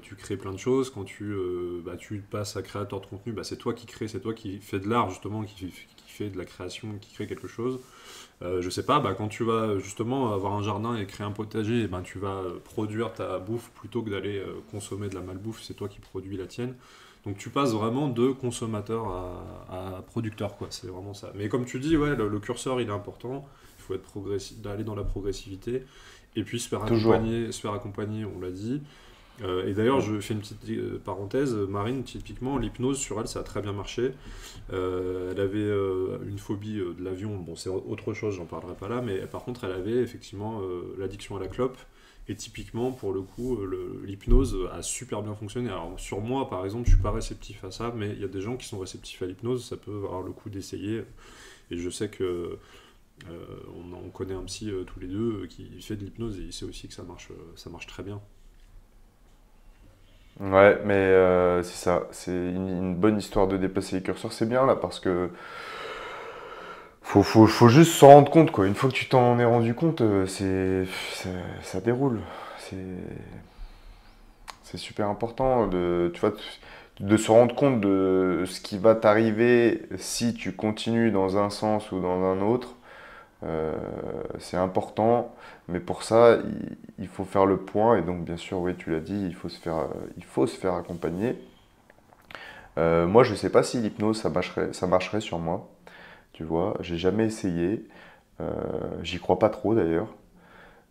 tu crées plein de choses. Quand tu passes à créateur de contenu, c'est toi qui crée, c'est toi qui fais de l'art justement, qui fait de la création, qui crée quelque chose. Je sais pas, quand tu vas justement avoir un jardin et créer un potager, tu vas produire ta bouffe plutôt que d'aller consommer de la malbouffe, c'est toi qui produis la tienne. Donc tu passes vraiment de consommateur à producteur, quoi. C'est vraiment ça. Mais comme tu dis, ouais, le curseur il est important. Il faut être d'aller dans la progressivité et puis se faire accompagner, on l'a dit. Et d'ailleurs, je fais une petite parenthèse. Marine, typiquement, l'hypnose sur elle, ça a très bien marché. Elle avait une phobie de l'avion. Bon, c'est autre chose, j'en parlerai pas là. Mais par contre, elle avait effectivement l'addiction à la clope. Et typiquement, pour le coup, l'hypnose a super bien fonctionné. Alors, sur moi, par exemple, je suis pas réceptif à ça, mais il y a des gens qui sont réceptifs à l'hypnose. Ça peut avoir le coup d'essayer. Et je sais que on connaît un psy tous les deux qui fait de l'hypnose et il sait aussi que ça marche très bien. Ouais, mais c'est ça. C'est une bonne histoire de déplacer les curseurs. C'est bien là parce que faut juste s'en rendre compte, quoi. Une fois que tu t'en es rendu compte, ça déroule. C'est c'est super important de se rendre compte de ce qui va t'arriver si tu continues dans un sens ou dans un autre. C'est important, mais pour ça, il faut faire le point. Et donc, bien sûr, oui, tu l'as dit, il faut se faire accompagner. Moi, je ne sais pas si l'hypnose, ça marcherait sur moi. Tu vois, j'ai jamais essayé. J'y crois pas trop d'ailleurs.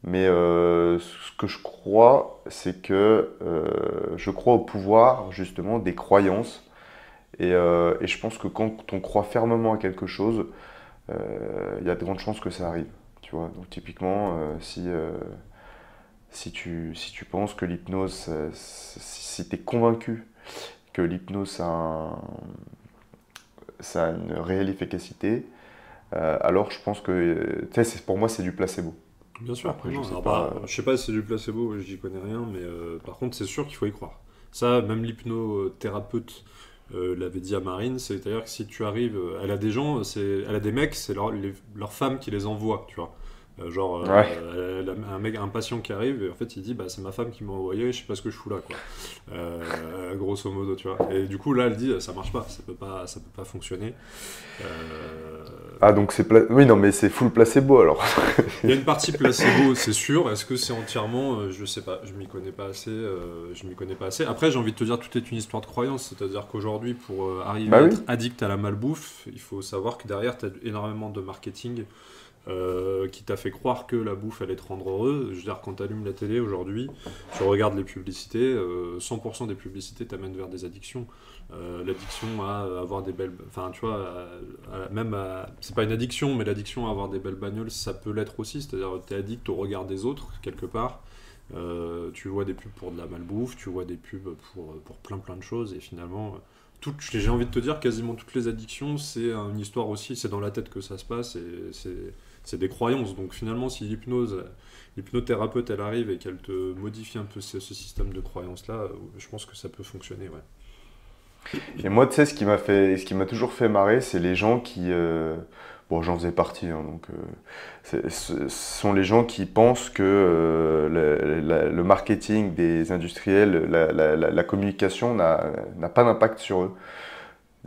Mais ce que je crois, c'est que je crois au pouvoir justement des croyances. Et je pense que quand on croit fermement à quelque chose, il y a de grandes chances que ça arrive. Tu vois, donc typiquement, si tu penses que l'hypnose, si tu es convaincu que l'hypnose ça a une réelle efficacité, alors je pense que, tu sais, pour moi, c'est du placebo. Bien sûr. Après, je sais pas si c'est du placebo, j'y connais rien, mais par contre, c'est sûr qu'il faut y croire. Ça, même l'hypnothérapeute l'avait dit à Marine, c'est-à-dire que si tu arrives, elle a des gens, elle a des mecs, c'est leur femme qui les envoie, tu vois. Ouais. Elle a un patient qui arrive et en fait il dit c'est ma femme qui m'a envoyé, je sais pas ce que je fous là, quoi. Grosso modo, tu vois. Et du coup là elle dit ça marche pas, ça peut pas fonctionner. Ah donc oui, non, mais c'est full placebo alors. Il y a une partie placebo, c'est sûr. Est-ce que c'est entièrement, je sais pas, je m'y connais pas assez. Après j'ai envie de te dire, tout est une histoire de croyance, c'est-à-dire qu'aujourd'hui pour arriver à être addict à la malbouffe, il faut savoir que derrière tu as énormément de marketing qui t'a fait croire que la bouffe allait te rendre heureux. Je veux dire, quand tu allumes la télé aujourd'hui, tu regardes les publicités, 100% des publicités t'amènent vers des addictions. L'addiction à avoir des belles... Enfin, tu vois, c'est pas une addiction, mais l'addiction à avoir des belles bagnoles, ça peut l'être aussi. C'est-à-dire, t'es addict au regard des autres, quelque part. Tu vois des pubs pour de la malbouffe, tu vois des pubs pour plein de choses, et finalement... j'ai envie de te dire, quasiment toutes les addictions, c'est une histoire aussi, c'est dans la tête que ça se passe, et c'est des croyances. Donc finalement, si l'hypnothérapeute, elle arrive et qu'elle te modifie un peu ce système de croyances-là, je pense que ça peut fonctionner, ouais. Et moi, tu sais, ce qui m'a toujours fait marrer, c'est les gens qui... bon, j'en faisais partie, hein, donc... ce sont les gens qui pensent que le marketing des industriels, la communication n'a pas d'impact sur eux.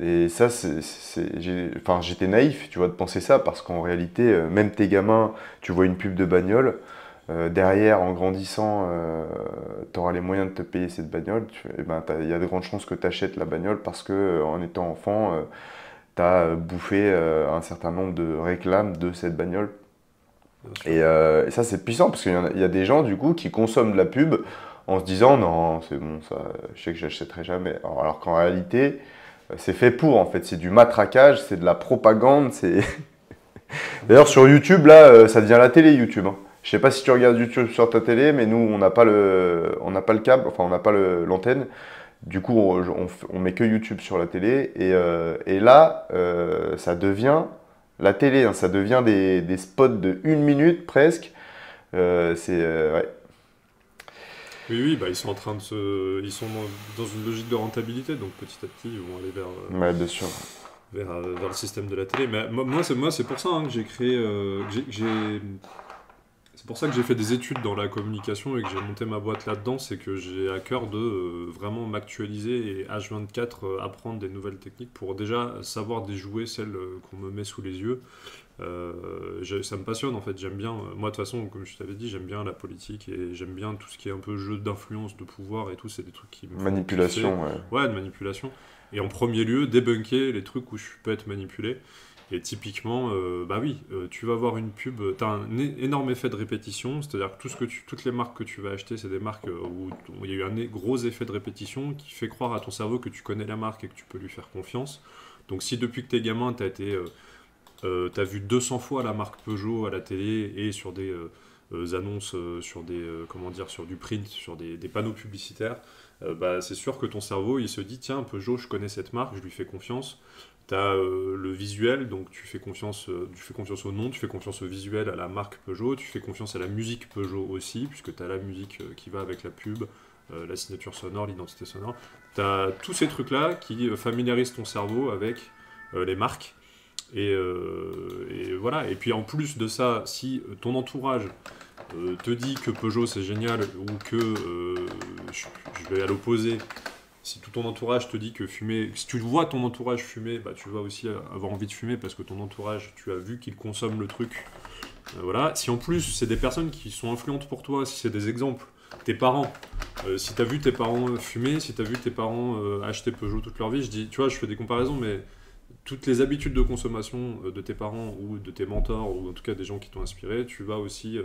Et ça, j'étais naïf, tu vois, de penser ça, parce qu'en réalité, même tes gamins, tu vois une pub de bagnole, derrière, en grandissant, tu auras les moyens de te payer cette bagnole, il y a de grandes chances que tu achètes la bagnole parce que en étant enfant, tu as bouffé un certain nombre de réclames de cette bagnole. Et ça, c'est puissant parce qu'il y a des gens du coup qui consomment de la pub en se disant non, c'est bon, ça, je sais que j'achèterai jamais. Alors qu'en réalité, c'est fait pour, en fait, c'est du matraquage, c'est de la propagande. D'ailleurs, sur YouTube, là, ça devient la télé, YouTube. Hein. Je sais pas si tu regardes YouTube sur ta télé, mais nous, on n'a pas le câble, enfin, on n'a pas l'antenne. Du coup, on met que YouTube sur la télé. Et là, ça devient la télé, hein, ça devient des spots de 1 minute presque. Ouais. Oui, bah, ils sont ils sont dans une logique de rentabilité, donc petit à petit, ils vont aller Ouais, bien sûr. vers le système de la télé. Mais moi c'est pour ça hein, que j'ai créé, c'est pour ça que j'ai fait des études dans la communication et que j'ai monté ma boîte là-dedans, c'est que j'ai à cœur de vraiment m'actualiser et H24 apprendre des nouvelles techniques pour déjà savoir déjouer celles qu'on me met sous les yeux. Ça me passionne en fait, j'aime bien, moi de toute façon comme je t'avais dit, j'aime bien la politique et j'aime bien tout ce qui est un peu jeu d'influence, de pouvoir et tout, c'est des trucs qui me manipulation, ouais, de manipulation. Et en premier lieu, débunker les trucs où je peux être manipulé. Et typiquement, bah oui, tu vas voir une pub, tu as un énorme effet de répétition, c'est-à-dire que toutes les marques que tu vas acheter, c'est des marques où il y a eu un gros effet de répétition qui fait croire à ton cerveau que tu connais la marque et que tu peux lui faire confiance. Donc si depuis que t'es gamin, t'as vu 200 fois la marque Peugeot à la télé et sur des annonces, sur du print, sur des panneaux publicitaires, bah, c'est sûr que ton cerveau il se dit tiens Peugeot je connais cette marque, je lui fais confiance. Tu as le visuel, donc tu fais confiance au nom, tu fais confiance au visuel, à la marque Peugeot, tu fais confiance à la musique Peugeot aussi, puisque tu as la musique qui va avec la pub, la signature sonore, l'identité sonore. Tu as tous ces trucs-là qui familiarisent ton cerveau avec les marques. Et voilà. Et puis en plus de ça, si ton entourage te dit que Peugeot c'est génial ou que je vais à l'opposé, si tout ton entourage te dit que fumer, si tu vois ton entourage fumer, bah tu vas aussi avoir envie de fumer parce que ton entourage, tu as vu qu'il consomme le truc. Voilà. Si en plus c'est des personnes qui sont influentes pour toi, si c'est des exemples, tes parents, si tu as vu tes parents fumer, si tu as vu tes parents acheter Peugeot toute leur vie, je fais des comparaisons, mais toutes les habitudes de consommation de tes parents ou de tes mentors, ou en tout cas des gens qui t'ont inspiré, tu vas aussi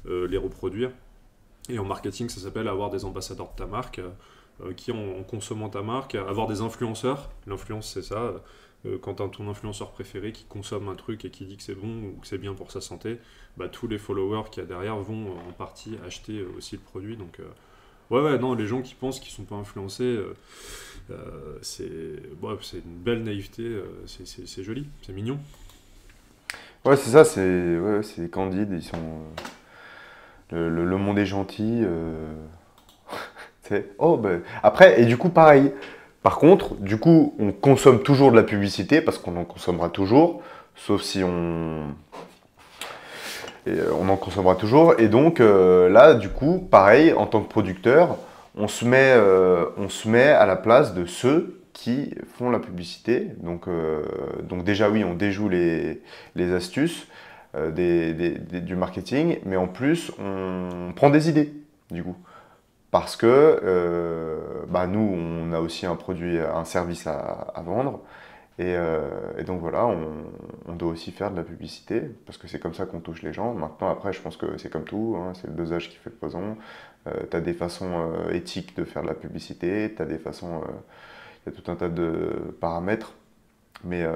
les reproduire. Et en marketing, ça s'appelle avoir des ambassadeurs de ta marque, qui en consommant ta marque, avoir des influenceurs. L'influence, c'est ça. Quand tu as ton influenceur préféré qui consomme un truc et qui dit que c'est bon ou que c'est bien pour sa santé, bah, tous les followers qu'il y a derrière vont en partie acheter aussi le produit. Donc, non, les gens qui pensent qu'ils ne sont pas influencés, c'est une belle naïveté, c'est joli, c'est mignon. Ouais, c'est ça, c'est candide, ils sont... le monde est gentil. Après, et du coup, pareil. Par contre, du coup, on consomme toujours de la publicité parce qu'on en consommera toujours, sauf si on en consommera toujours. Et donc, là, du coup, pareil, en tant que producteur, on se met à la place de ceux qui font la publicité. Donc déjà, oui, on déjoue les astuces du marketing, mais en plus, on prend des idées, du coup. Parce que nous, on a aussi un service à vendre. Et donc voilà, on doit aussi faire de la publicité, parce que c'est comme ça qu'on touche les gens. Maintenant, après, je pense que c'est comme tout, hein, c'est le dosage qui fait le poison. Tu as des façons éthiques de faire de la publicité, tu as des façons... Il y a tout un tas de paramètres. Mais...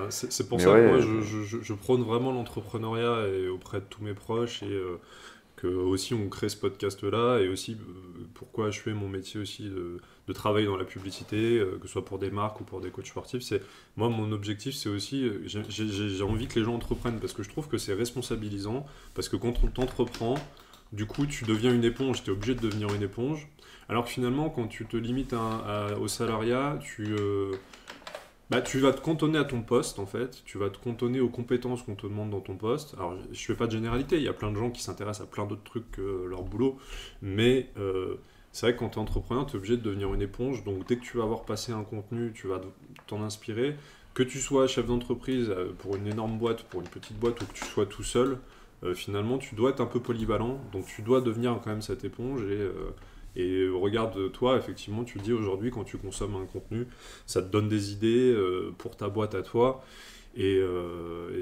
c'est pour ça que moi, je prône vraiment l'entrepreneuriat et auprès de tous mes proches, et... que aussi on crée ce podcast là, et aussi pourquoi je fais mon métier aussi de travailler dans la publicité, que ce soit pour des marques ou pour des coachs sportifs. Moi mon objectif c'est aussi, j'ai envie que les gens entreprennent, parce que je trouve que c'est responsabilisant, parce que quand on t'entreprend, du coup tu deviens une éponge, tu es obligé de devenir une éponge, alors que finalement quand tu te limites au salariat, tu vas te cantonner à ton poste, en fait. Tu vas te cantonner aux compétences qu'on te demande dans ton poste. Alors, je fais pas de généralité. Il y a plein de gens qui s'intéressent à plein d'autres trucs que leur boulot. Mais c'est vrai que quand tu es entrepreneur, tu es obligé de devenir une éponge. Donc, dès que tu vas avoir passé un contenu, tu vas t'en inspirer. Que tu sois chef d'entreprise pour une énorme boîte, pour une petite boîte, ou que tu sois tout seul, finalement, tu dois être un peu polyvalent, donc tu dois devenir quand même cette éponge et regarde toi, effectivement, tu dis aujourd'hui quand tu consommes un contenu, ça te donne des idées pour ta boîte à toi. Et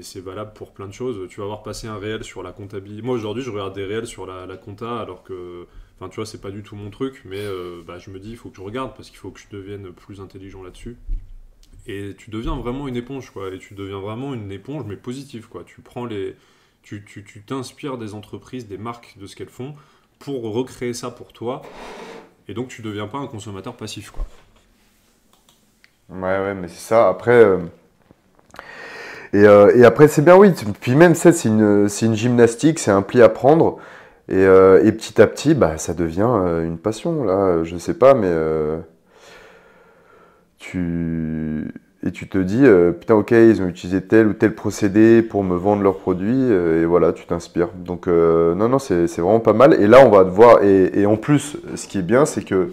c'est valable pour plein de choses. Tu vas avoir passé un réel sur la comptabilité. Moi aujourd'hui je regarde des réels sur la compta alors que, enfin tu vois, c'est pas du tout mon truc, mais je me dis il faut que je regarde parce qu'il faut que je devienne plus intelligent là-dessus. Et tu deviens vraiment une éponge, quoi. Et tu deviens vraiment une éponge, mais positive, quoi. Tu t'inspires des entreprises, des marques, de ce qu'elles font pour recréer ça pour toi. Et donc tu deviens pas un consommateur passif, quoi. Ouais, mais c'est ça. Après, et après, c'est bien, oui. Puis même, ça, c'est une gymnastique, c'est un pli à prendre. Et petit à petit, ça devient une passion, là. Je sais pas, mais tu te dis, putain, ok, ils ont utilisé tel ou tel procédé pour me vendre leurs produits, et voilà, tu t'inspires. Donc, non, c'est vraiment pas mal. Et là, on va devoir, et en plus, ce qui est bien, c'est que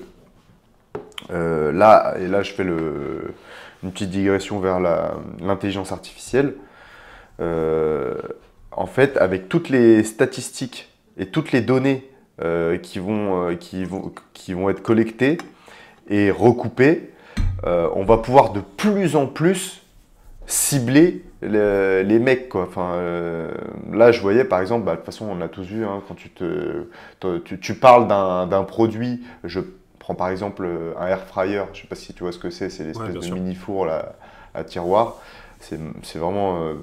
là, je fais une petite digression vers l'intelligence artificielle. En fait, avec toutes les statistiques et toutes les données qui vont être collectées et recoupées, on va pouvoir de plus en plus cibler les mecs, quoi. Enfin, là, je voyais, par exemple, de toute façon, on a tous vu, hein, quand tu parles d'un produit, je prends par exemple un air fryer, je ne sais pas si tu vois ce que c'est l'espèce de mini-four là, à tiroir. C'est vraiment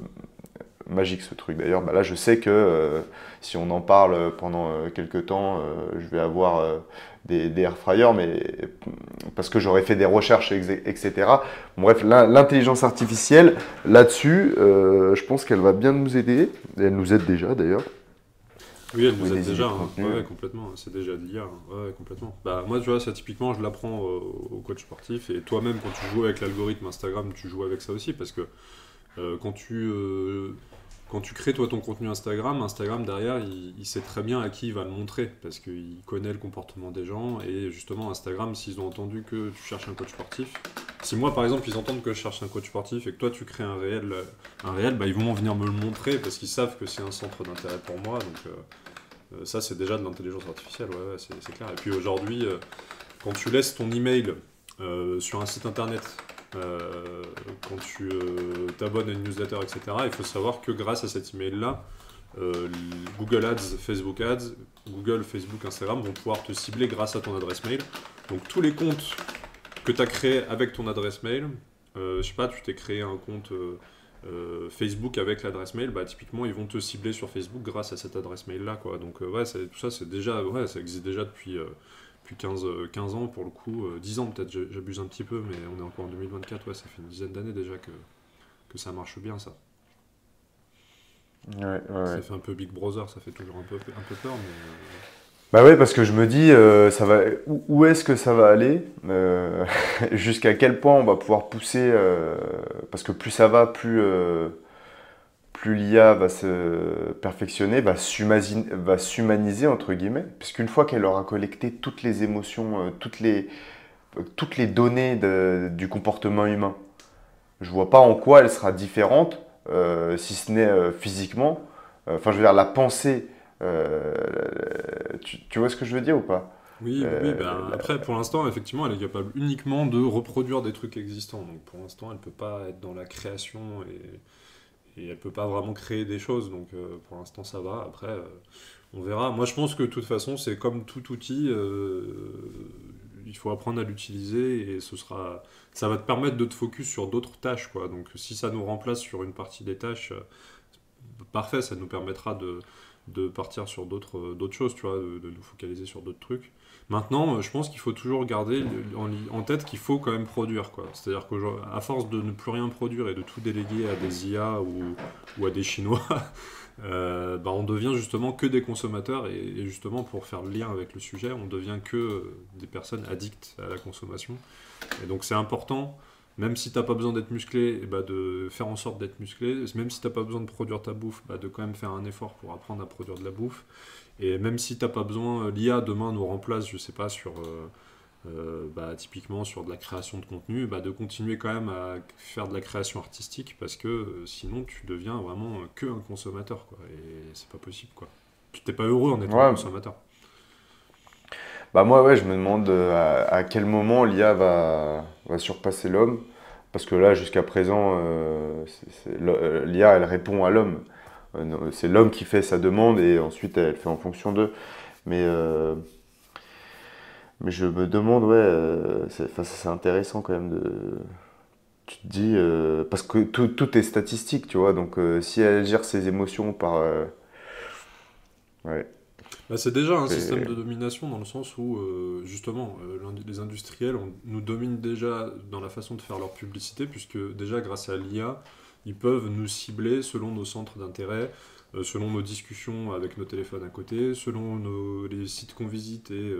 magique ce truc. D'ailleurs, là, je sais que si on en parle pendant quelques temps, je vais avoir des air fryers, mais parce que j'aurais fait des recherches, etc. Bref, l'intelligence artificielle, là-dessus, je pense qu'elle va bien nous aider. Et elle nous aide déjà, d'ailleurs. Oui, elle nous aide déjà, hein. Ouais, complètement. C'est déjà de l'IA, hein. Ouais, complètement. Moi, tu vois, ça, typiquement, je l'apprends au coach sportif. Et toi-même, quand tu joues avec l'algorithme Instagram, tu joues avec ça aussi. Parce que quand tu crées toi ton contenu Instagram derrière il sait très bien à qui il va le montrer parce qu'il connaît le comportement des gens. Et justement Instagram, s'ils ont entendu que tu cherches un coach sportif, si moi par exemple ils entendent que je cherche un coach sportif et que toi tu crées un réel, ils vont venir me le montrer parce qu'ils savent que c'est un centre d'intérêt pour moi. Donc ça c'est déjà de l'intelligence artificielle, ouais, c'est clair. Et puis aujourd'hui quand tu laisses ton email sur un site internet, quand tu t'abonnes à une newsletter, etc., il faut savoir que grâce à cet email-là, Google Ads, Facebook Ads, Google, Facebook, Instagram vont pouvoir te cibler grâce à ton adresse mail. Donc tous les comptes que tu as créés avec ton adresse mail, je sais pas, tu t'es créé un compte Facebook avec l'adresse mail, typiquement ils vont te cibler sur Facebook grâce à cette adresse mail-là, quoi. Donc tout ça, c'est déjà, ça existe déjà depuis 15 ans pour le coup, 10 ans peut-être, j'abuse un petit peu, mais on est encore en 2024, ça fait une dizaine d'années déjà que ça marche bien, ça. Ouais. Ça fait un peu Big Brother, ça fait toujours un peu peur, mais... Ouais, parce que je me dis, où est-ce que ça va aller, jusqu'à quel point on va pouvoir pousser, parce que plus ça va, plus l'IA va se perfectionner, va s'humaniser, entre guillemets, puisqu'une fois qu'elle aura collecté toutes les émotions, toutes les données du comportement humain, je vois pas en quoi elle sera différente, si ce n'est physiquement. Je veux dire, la pensée, tu vois ce que je veux dire ou pas? Oui, après, pour l'instant, effectivement, elle est capable uniquement de reproduire des trucs existants. Donc, pour l'instant, elle peut pas être dans la création et elle peut pas vraiment créer des choses. Donc, pour l'instant, ça va. Après, on verra. Moi, je pense que de toute façon, c'est comme tout outil. Il faut apprendre à l'utiliser et ça va te permettre de te focus sur d'autres tâches, quoi. Donc, si ça nous remplace sur une partie des tâches, parfait, ça nous permettra de partir sur d'autres choses, tu vois, de nous focaliser sur d'autres trucs. Maintenant, je pense qu'il faut toujours garder en tête qu'il faut quand même produire, quoi. C'est-à-dire qu'à force de ne plus rien produire et de tout déléguer à des IA ou à des Chinois, on devient justement que des consommateurs et justement pour faire le lien avec le sujet, on devient que des personnes addictes à la consommation. Et donc c'est important, même si t'as pas besoin d'être musclé, de faire en sorte d'être musclé. Même si t'as pas besoin de produire ta bouffe, de quand même faire un effort pour apprendre à produire de la bouffe. Et même si t'as pas besoin, l'IA demain nous remplace, je sais pas, sur typiquement sur de la création de contenu, de continuer quand même à faire de la création artistique parce que sinon tu deviens vraiment que un consommateur, quoi, et c'est pas possible, quoi. Tu t'es pas heureux en étant un consommateur. Moi, je me demande à quel moment l'IA va surpasser l'homme, parce que là, jusqu'à présent, l'IA, elle répond à l'homme. C'est l'homme qui fait sa demande et ensuite elle fait en fonction d'eux. Mais je me demande, c'est intéressant quand même tu te dis, parce que tout est statistique, tu vois, donc si elle gère ses émotions par... c'est déjà un système de domination dans le sens où, justement, les industriels nous dominent déjà dans la façon de faire leur publicité, puisque déjà, grâce à l'IA, ils peuvent nous cibler selon nos centres d'intérêt, selon nos discussions avec nos téléphones à côté, selon les sites qu'on visite et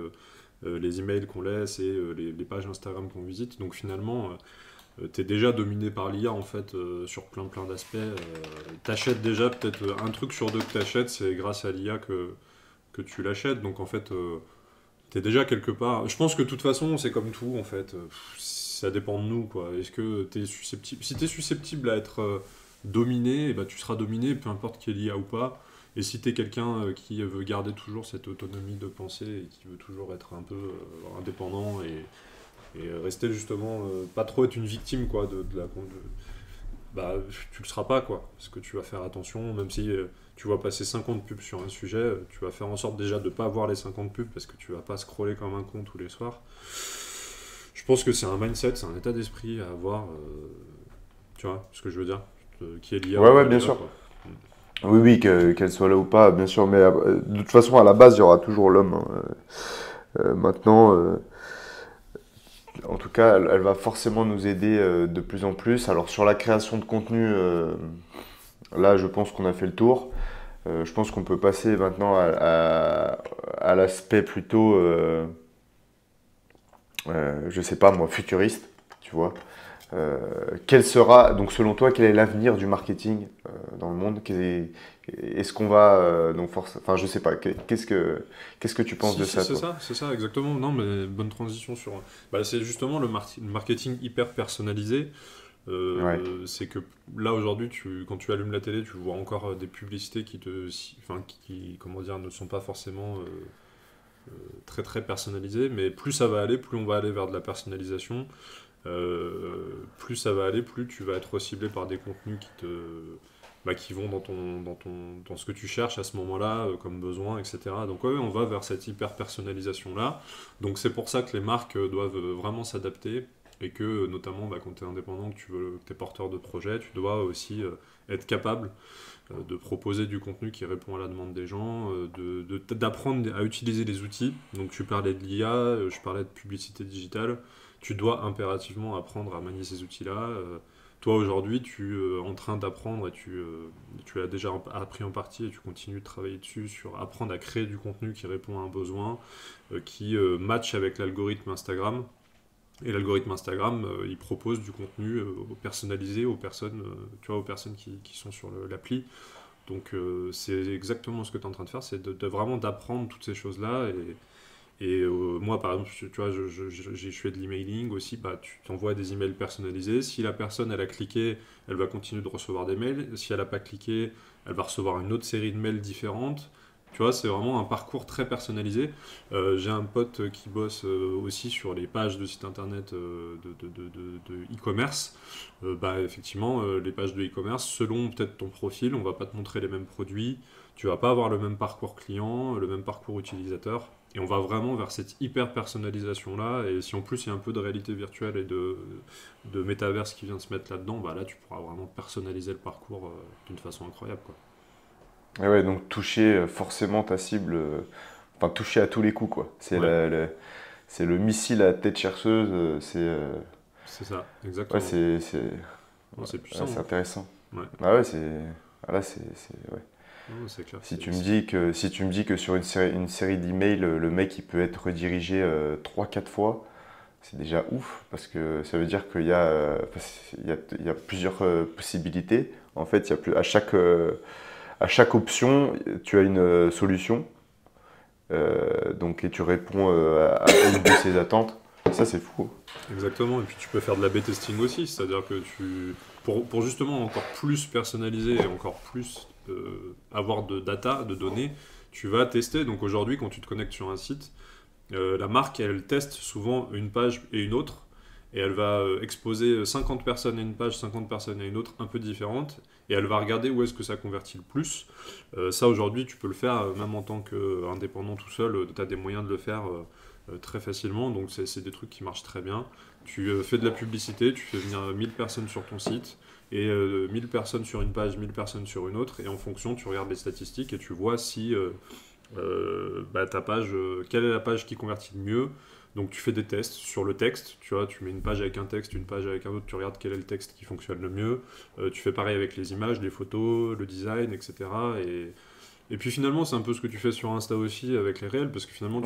les emails qu'on laisse et les pages Instagram qu'on visite. Donc finalement, tu es déjà dominé par l'IA en fait, sur plein d'aspects. T'achètes déjà peut-être un truc sur deux que t'achètes, c'est grâce à l'IA que tu l'achètes. Donc en fait, t'es déjà quelque part. Je pense que de toute façon, c'est comme tout en fait. Ça dépend de nous, quoi. Est-ce que t'es susceptible... Si t'es susceptible à être dominé, tu seras dominé, peu importe qu'il y ait l'IA ou pas. Et si t'es quelqu'un qui veut garder toujours cette autonomie de pensée et qui veut toujours être un peu indépendant et rester justement, pas trop être une victime, quoi, tu le seras pas, quoi, parce que tu vas faire attention, même si tu vas passer 50 pubs sur un sujet, tu vas faire en sorte déjà de pas voir les 50 pubs parce que tu vas pas scroller comme un con tous les soirs. Je pense que c'est un mindset, c'est un état d'esprit à avoir, tu vois ce que je veux dire, qui est lié à bien sûr. Quoi. Oui, qu'elle soit là ou pas, bien sûr, mais de toute façon, à la base, il y aura toujours l'homme. Maintenant, en tout cas, elle va forcément nous aider de plus en plus. Alors, sur la création de contenu, là, je pense qu'on a fait le tour. Je pense qu'on peut passer maintenant à l'aspect plutôt, je sais pas moi, futuriste, tu vois. Quel sera, donc selon toi, quel est l'avenir du marketing dans le monde? Est-ce qu'on va enfin je sais pas, qu'est-ce que tu penses de ça? C'est ça, exactement. Non, mais bonne transition sur. C'est justement le marketing hyper personnalisé. C'est que là aujourd'hui, quand tu allumes la télé, tu vois encore des publicités qui comment dire, ne sont pas forcément très très personnalisées. Mais plus ça va aller, plus on va aller vers de la personnalisation. Plus ça va aller, plus tu vas être ciblé par des contenus qui vont dans ce que tu cherches à ce moment-là, comme besoin, etc. Donc on va vers cette hyper personnalisation-là. Donc c'est pour ça que les marques doivent vraiment s'adapter et que notamment quand tu es indépendant, que tu es porteur de projet, tu dois aussi être capable de proposer du contenu qui répond à la demande des gens, d'apprendre à utiliser les outils. Donc tu parlais de l'IA, je parlais de publicité digitale. Tu dois impérativement apprendre à manier ces outils-là. Toi, aujourd'hui, tu es en train d'apprendre et tu as déjà appris en partie et tu continues de travailler dessus sur apprendre à créer du contenu qui répond à un besoin, qui match avec l'algorithme Instagram. Et l'algorithme Instagram, il propose du contenu personnalisé aux personnes, aux personnes qui sont sur l'appli. Donc, c'est exactement ce que tu es en train de faire, c'est vraiment d'apprendre toutes ces choses-là. Et moi, par exemple, tu vois, je fais de l'emailing aussi, tu t'envoies des emails personnalisés. Si la personne, elle a cliqué, elle va continuer de recevoir des mails. Si elle n'a pas cliqué, elle va recevoir une autre série de mails différentes. Tu vois, c'est vraiment un parcours très personnalisé. J'ai un pote qui bosse aussi sur les pages de sites internet de e-commerce. Effectivement, les pages de e-commerce, selon peut-être ton profil, on va pas te montrer les mêmes produits. Tu vas pas avoir le même parcours client, le même parcours utilisateur. Et on va vraiment vers cette hyper personnalisation-là. Et si en plus il y a un peu de réalité virtuelle et de métaverse qui vient se mettre là-dedans, là tu pourras vraiment personnaliser le parcours d'une façon incroyable, quoi. Et ouais, donc toucher forcément ta cible, toucher à tous les coups, quoi. C'est le missile à tête chercheuse. C'est ça, exactement. Ouais, c'est puissant. C'est intéressant. Ouais. Ah ouais, c'est ouais. Non, c'est clair, si tu me dis que sur une série d'emails, le mec il peut être redirigé 3-4 fois, c'est déjà ouf, parce que ça veut dire qu'il y a plusieurs possibilités. En fait, à chaque option, tu as une solution, et tu réponds à une de ces attentes. Ça, c'est fou. Exactement, et puis tu peux faire de l'A/B testing aussi, c'est-à-dire que pour justement encore plus personnaliser et encore plus avoir de data, de données, tu vas tester. Donc aujourd'hui, quand tu te connectes sur un site, la marque, elle teste souvent une page et une autre, et elle va exposer 50 personnes à une page, 50 personnes à une autre, un peu différentes, et elle va regarder où est-ce que ça convertit le plus. Ça, aujourd'hui, tu peux le faire, même en tant qu'indépendant tout seul, tu as des moyens de le faire très facilement, donc c'est des trucs qui marchent très bien. Tu fais de la publicité, tu fais venir 1000 personnes sur ton site, et 1000 personnes sur une page, 1000 personnes sur une autre, et en fonction, tu regardes les statistiques, et tu vois si ta page, quelle est la page qui convertit le mieux. Donc tu fais des tests sur le texte, tu vois, tu mets une page avec un texte, une page avec un autre, tu regardes quel est le texte qui fonctionne le mieux. Tu fais pareil avec les images, les photos, le design, etc. Et puis finalement, c'est un peu ce que tu fais sur Insta aussi avec les réels, parce que finalement,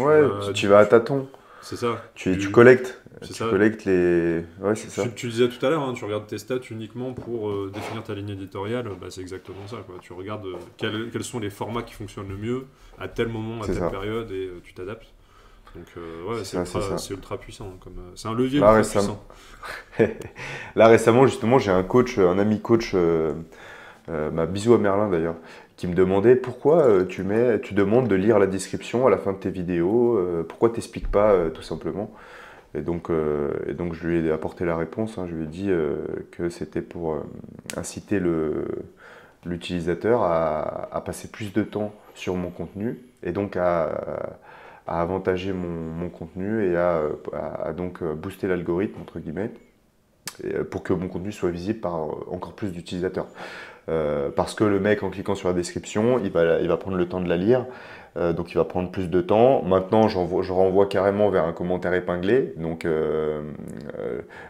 tu vas à tâtons. C'est ça. Tu collectes. C'est tu ça. collectes les... Ouais, c'est ça. Tu disais tout à l'heure, hein, tu regardes tes stats uniquement pour définir ta ligne éditoriale, c'est exactement ça, quoi. Tu regardes quels sont les formats qui fonctionnent le mieux à tel moment, à telle période, et tu t'adaptes. Donc c'est ultra puissant, c'est un levier ultra puissant. Là récemment, justement, j'ai un ami coach, bisous à Merlin d'ailleurs, qui me demandait pourquoi tu demandes de lire la description à la fin de tes vidéos, pourquoi t'expliques pas tout simplement. Et donc je lui ai apporté la réponse, hein. Je lui ai dit que c'était pour inciter l'utilisateur à passer plus de temps sur mon contenu, et donc à avantager mon contenu, et à donc booster l'algorithme, entre guillemets, pour que mon contenu soit visible par encore plus d'utilisateurs. Parce que le mec, en cliquant sur la description, il va prendre le temps de la lire, donc il va prendre plus de temps. Maintenant, je renvoie carrément vers un commentaire épinglé, donc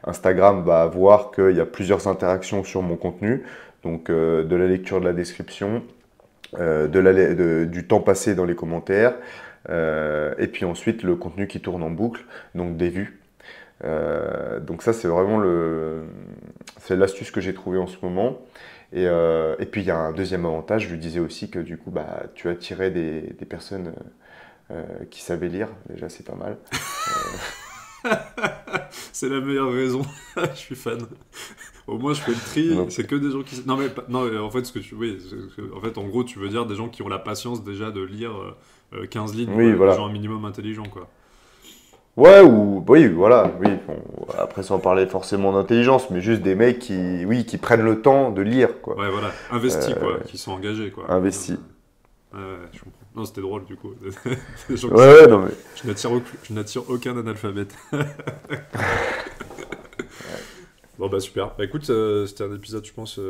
Instagram va voir qu'il y a plusieurs interactions sur mon contenu, donc de la lecture de la description, du temps passé dans les commentaires, et puis ensuite le contenu qui tourne en boucle, donc des vues. Donc ça, c'est vraiment c'est l'astuce que j'ai trouvée en ce moment. Et puis il y a un deuxième avantage, je lui disais aussi que du coup tu attirais des personnes qui savaient lire, déjà c'est pas mal. C'est la meilleure raison, je suis fan. Au moins je fais le tri, c'est que des gens qui... Non, en fait, en fait, en gros, tu veux dire des gens qui ont la patience déjà de lire 15 lignes, oui, voilà. Des gens un minimum intelligents, quoi. Ouais, oui, voilà, oui. Bon, après, sans parler forcément d'intelligence, mais juste des mecs qui prennent le temps de lire, quoi. Ouais, voilà, investis, quoi, qui sont engagés, quoi. Investis. Je comprends. Non, c'était drôle, du coup. Non, mais... Je n'attire aucun analphabète. Bon, super. Écoute, c'était un épisode, je pense,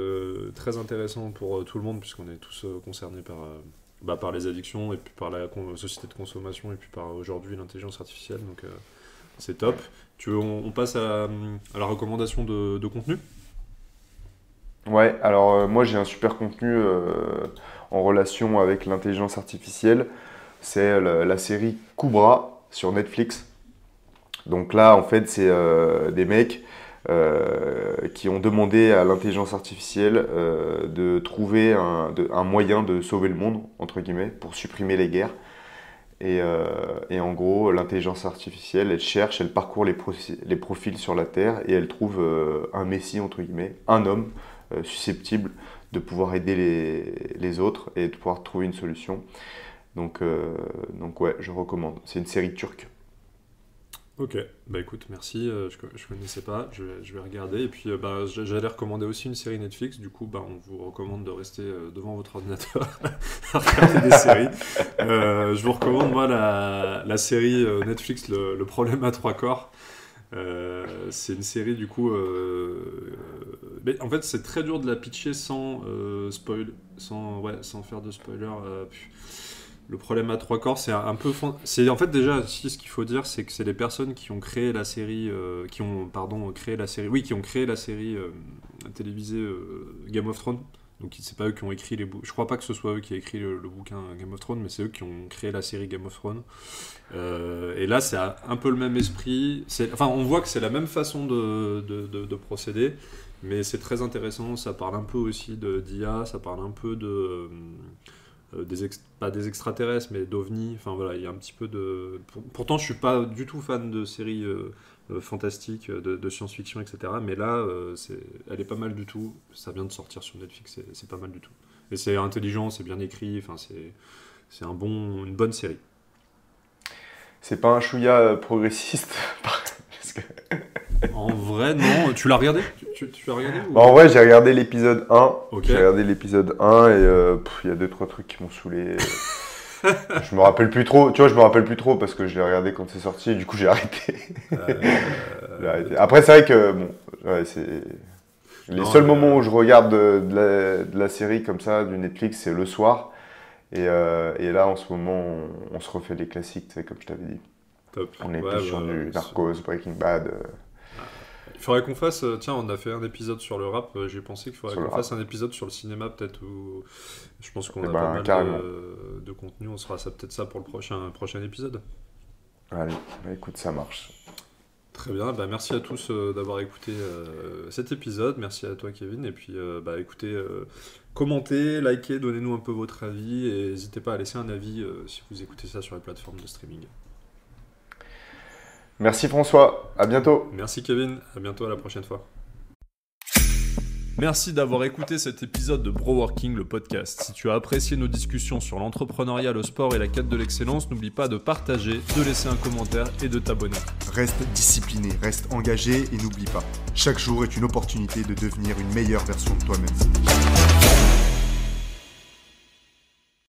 très intéressant pour tout le monde, puisqu'on est tous concernés par les addictions, et puis par la société de consommation, et puis par aujourd'hui l'intelligence artificielle, donc c'est top. On passe à la recommandation de contenu ? Ouais, alors moi j'ai un super contenu en relation avec l'intelligence artificielle, c'est la série Koubra sur Netflix. Donc là en fait c'est des mecs qui ont demandé à l'intelligence artificielle de trouver un moyen de sauver le monde, entre guillemets, pour supprimer les guerres. Et en gros, l'intelligence artificielle, elle parcourt les profils sur la Terre, et elle trouve un messie, entre guillemets, un homme susceptible de pouvoir aider les autres et de pouvoir trouver une solution. Donc ouais, je recommande. C'est une série turque. Ok, écoute, merci, je connaissais pas, je vais regarder, et puis j'allais recommander aussi une série Netflix, du coup on vous recommande de rester devant votre ordinateur à regarder des séries. Je vous recommande moi la série Netflix Le problème à trois corps. C'est une série du coup, mais en fait c'est très dur de la pitcher sans faire de spoiler. Le problème à trois corps, c'est un peu... C'est en fait déjà, ce qu'il faut dire, c'est que c'est les personnes qui ont créé la série... qui ont créé la série télévisée Game of Thrones. Donc c'est pas eux qui ont écrit les bouquins. Je crois pas que ce soit eux qui aient écrit le bouquin Game of Thrones, mais c'est eux qui ont créé la série Game of Thrones. Et là, c'est un peu le même esprit. On voit que c'est la même façon de procéder, mais c'est très intéressant. Ça parle un peu aussi d'IA, ça parle un peu pas des extraterrestres, mais d'ovnis. Enfin voilà, il y a un petit peu de. Pourtant, je suis pas du tout fan de séries fantastiques, de science-fiction, etc. Mais là, elle est pas mal du tout. Ça vient de sortir sur Netflix, c'est pas mal du tout. Et c'est intelligent, c'est bien écrit. Enfin, c'est une bonne série. C'est pas un chouïa progressiste parce que... En vrai, non. Tu l'as regardé tu l'as regardé ou... En vrai, j'ai regardé l'épisode 1. Okay. J'ai regardé l'épisode 1 et il y a 2-3 trucs qui m'ont saoulé. Je me rappelle plus trop. Tu vois, je me rappelle plus trop parce que je l'ai regardé quand c'est sorti et du coup, j'ai arrêté. Après, c'est vrai que bon, ouais, c'est... Les seuls moments où je regarde de la série comme ça, du Netflix, c'est le soir. Et là, en ce moment, on se refait les classiques, comme je t'avais dit. Top. On est plus sur du Narcos, Breaking Bad. Il faudrait qu'on fasse... Tiens, on a fait un épisode sur le rap. J'ai pensé qu'il faudrait qu'on fasse un épisode sur le cinéma, peut-être. Où... Je pense qu'on a pas mal de contenu. On sera peut-être ça pour le prochain épisode. Allez, écoute, ça marche. Très bien, merci à tous d'avoir écouté cet épisode, merci à toi Kevin, et puis écoutez, commentez, likez, donnez-nous un peu votre avis, et n'hésitez pas à laisser un avis si vous écoutez ça sur les plateformes de streaming. Merci François, à bientôt. Merci Kevin, à bientôt, à la prochaine fois. Merci d'avoir écouté cet épisode de Broworking, le podcast. Si tu as apprécié nos discussions sur l'entrepreneuriat, le sport et la quête de l'excellence, n'oublie pas de partager, de laisser un commentaire et de t'abonner. Reste discipliné, reste engagé et n'oublie pas, chaque jour est une opportunité de devenir une meilleure version de toi-même.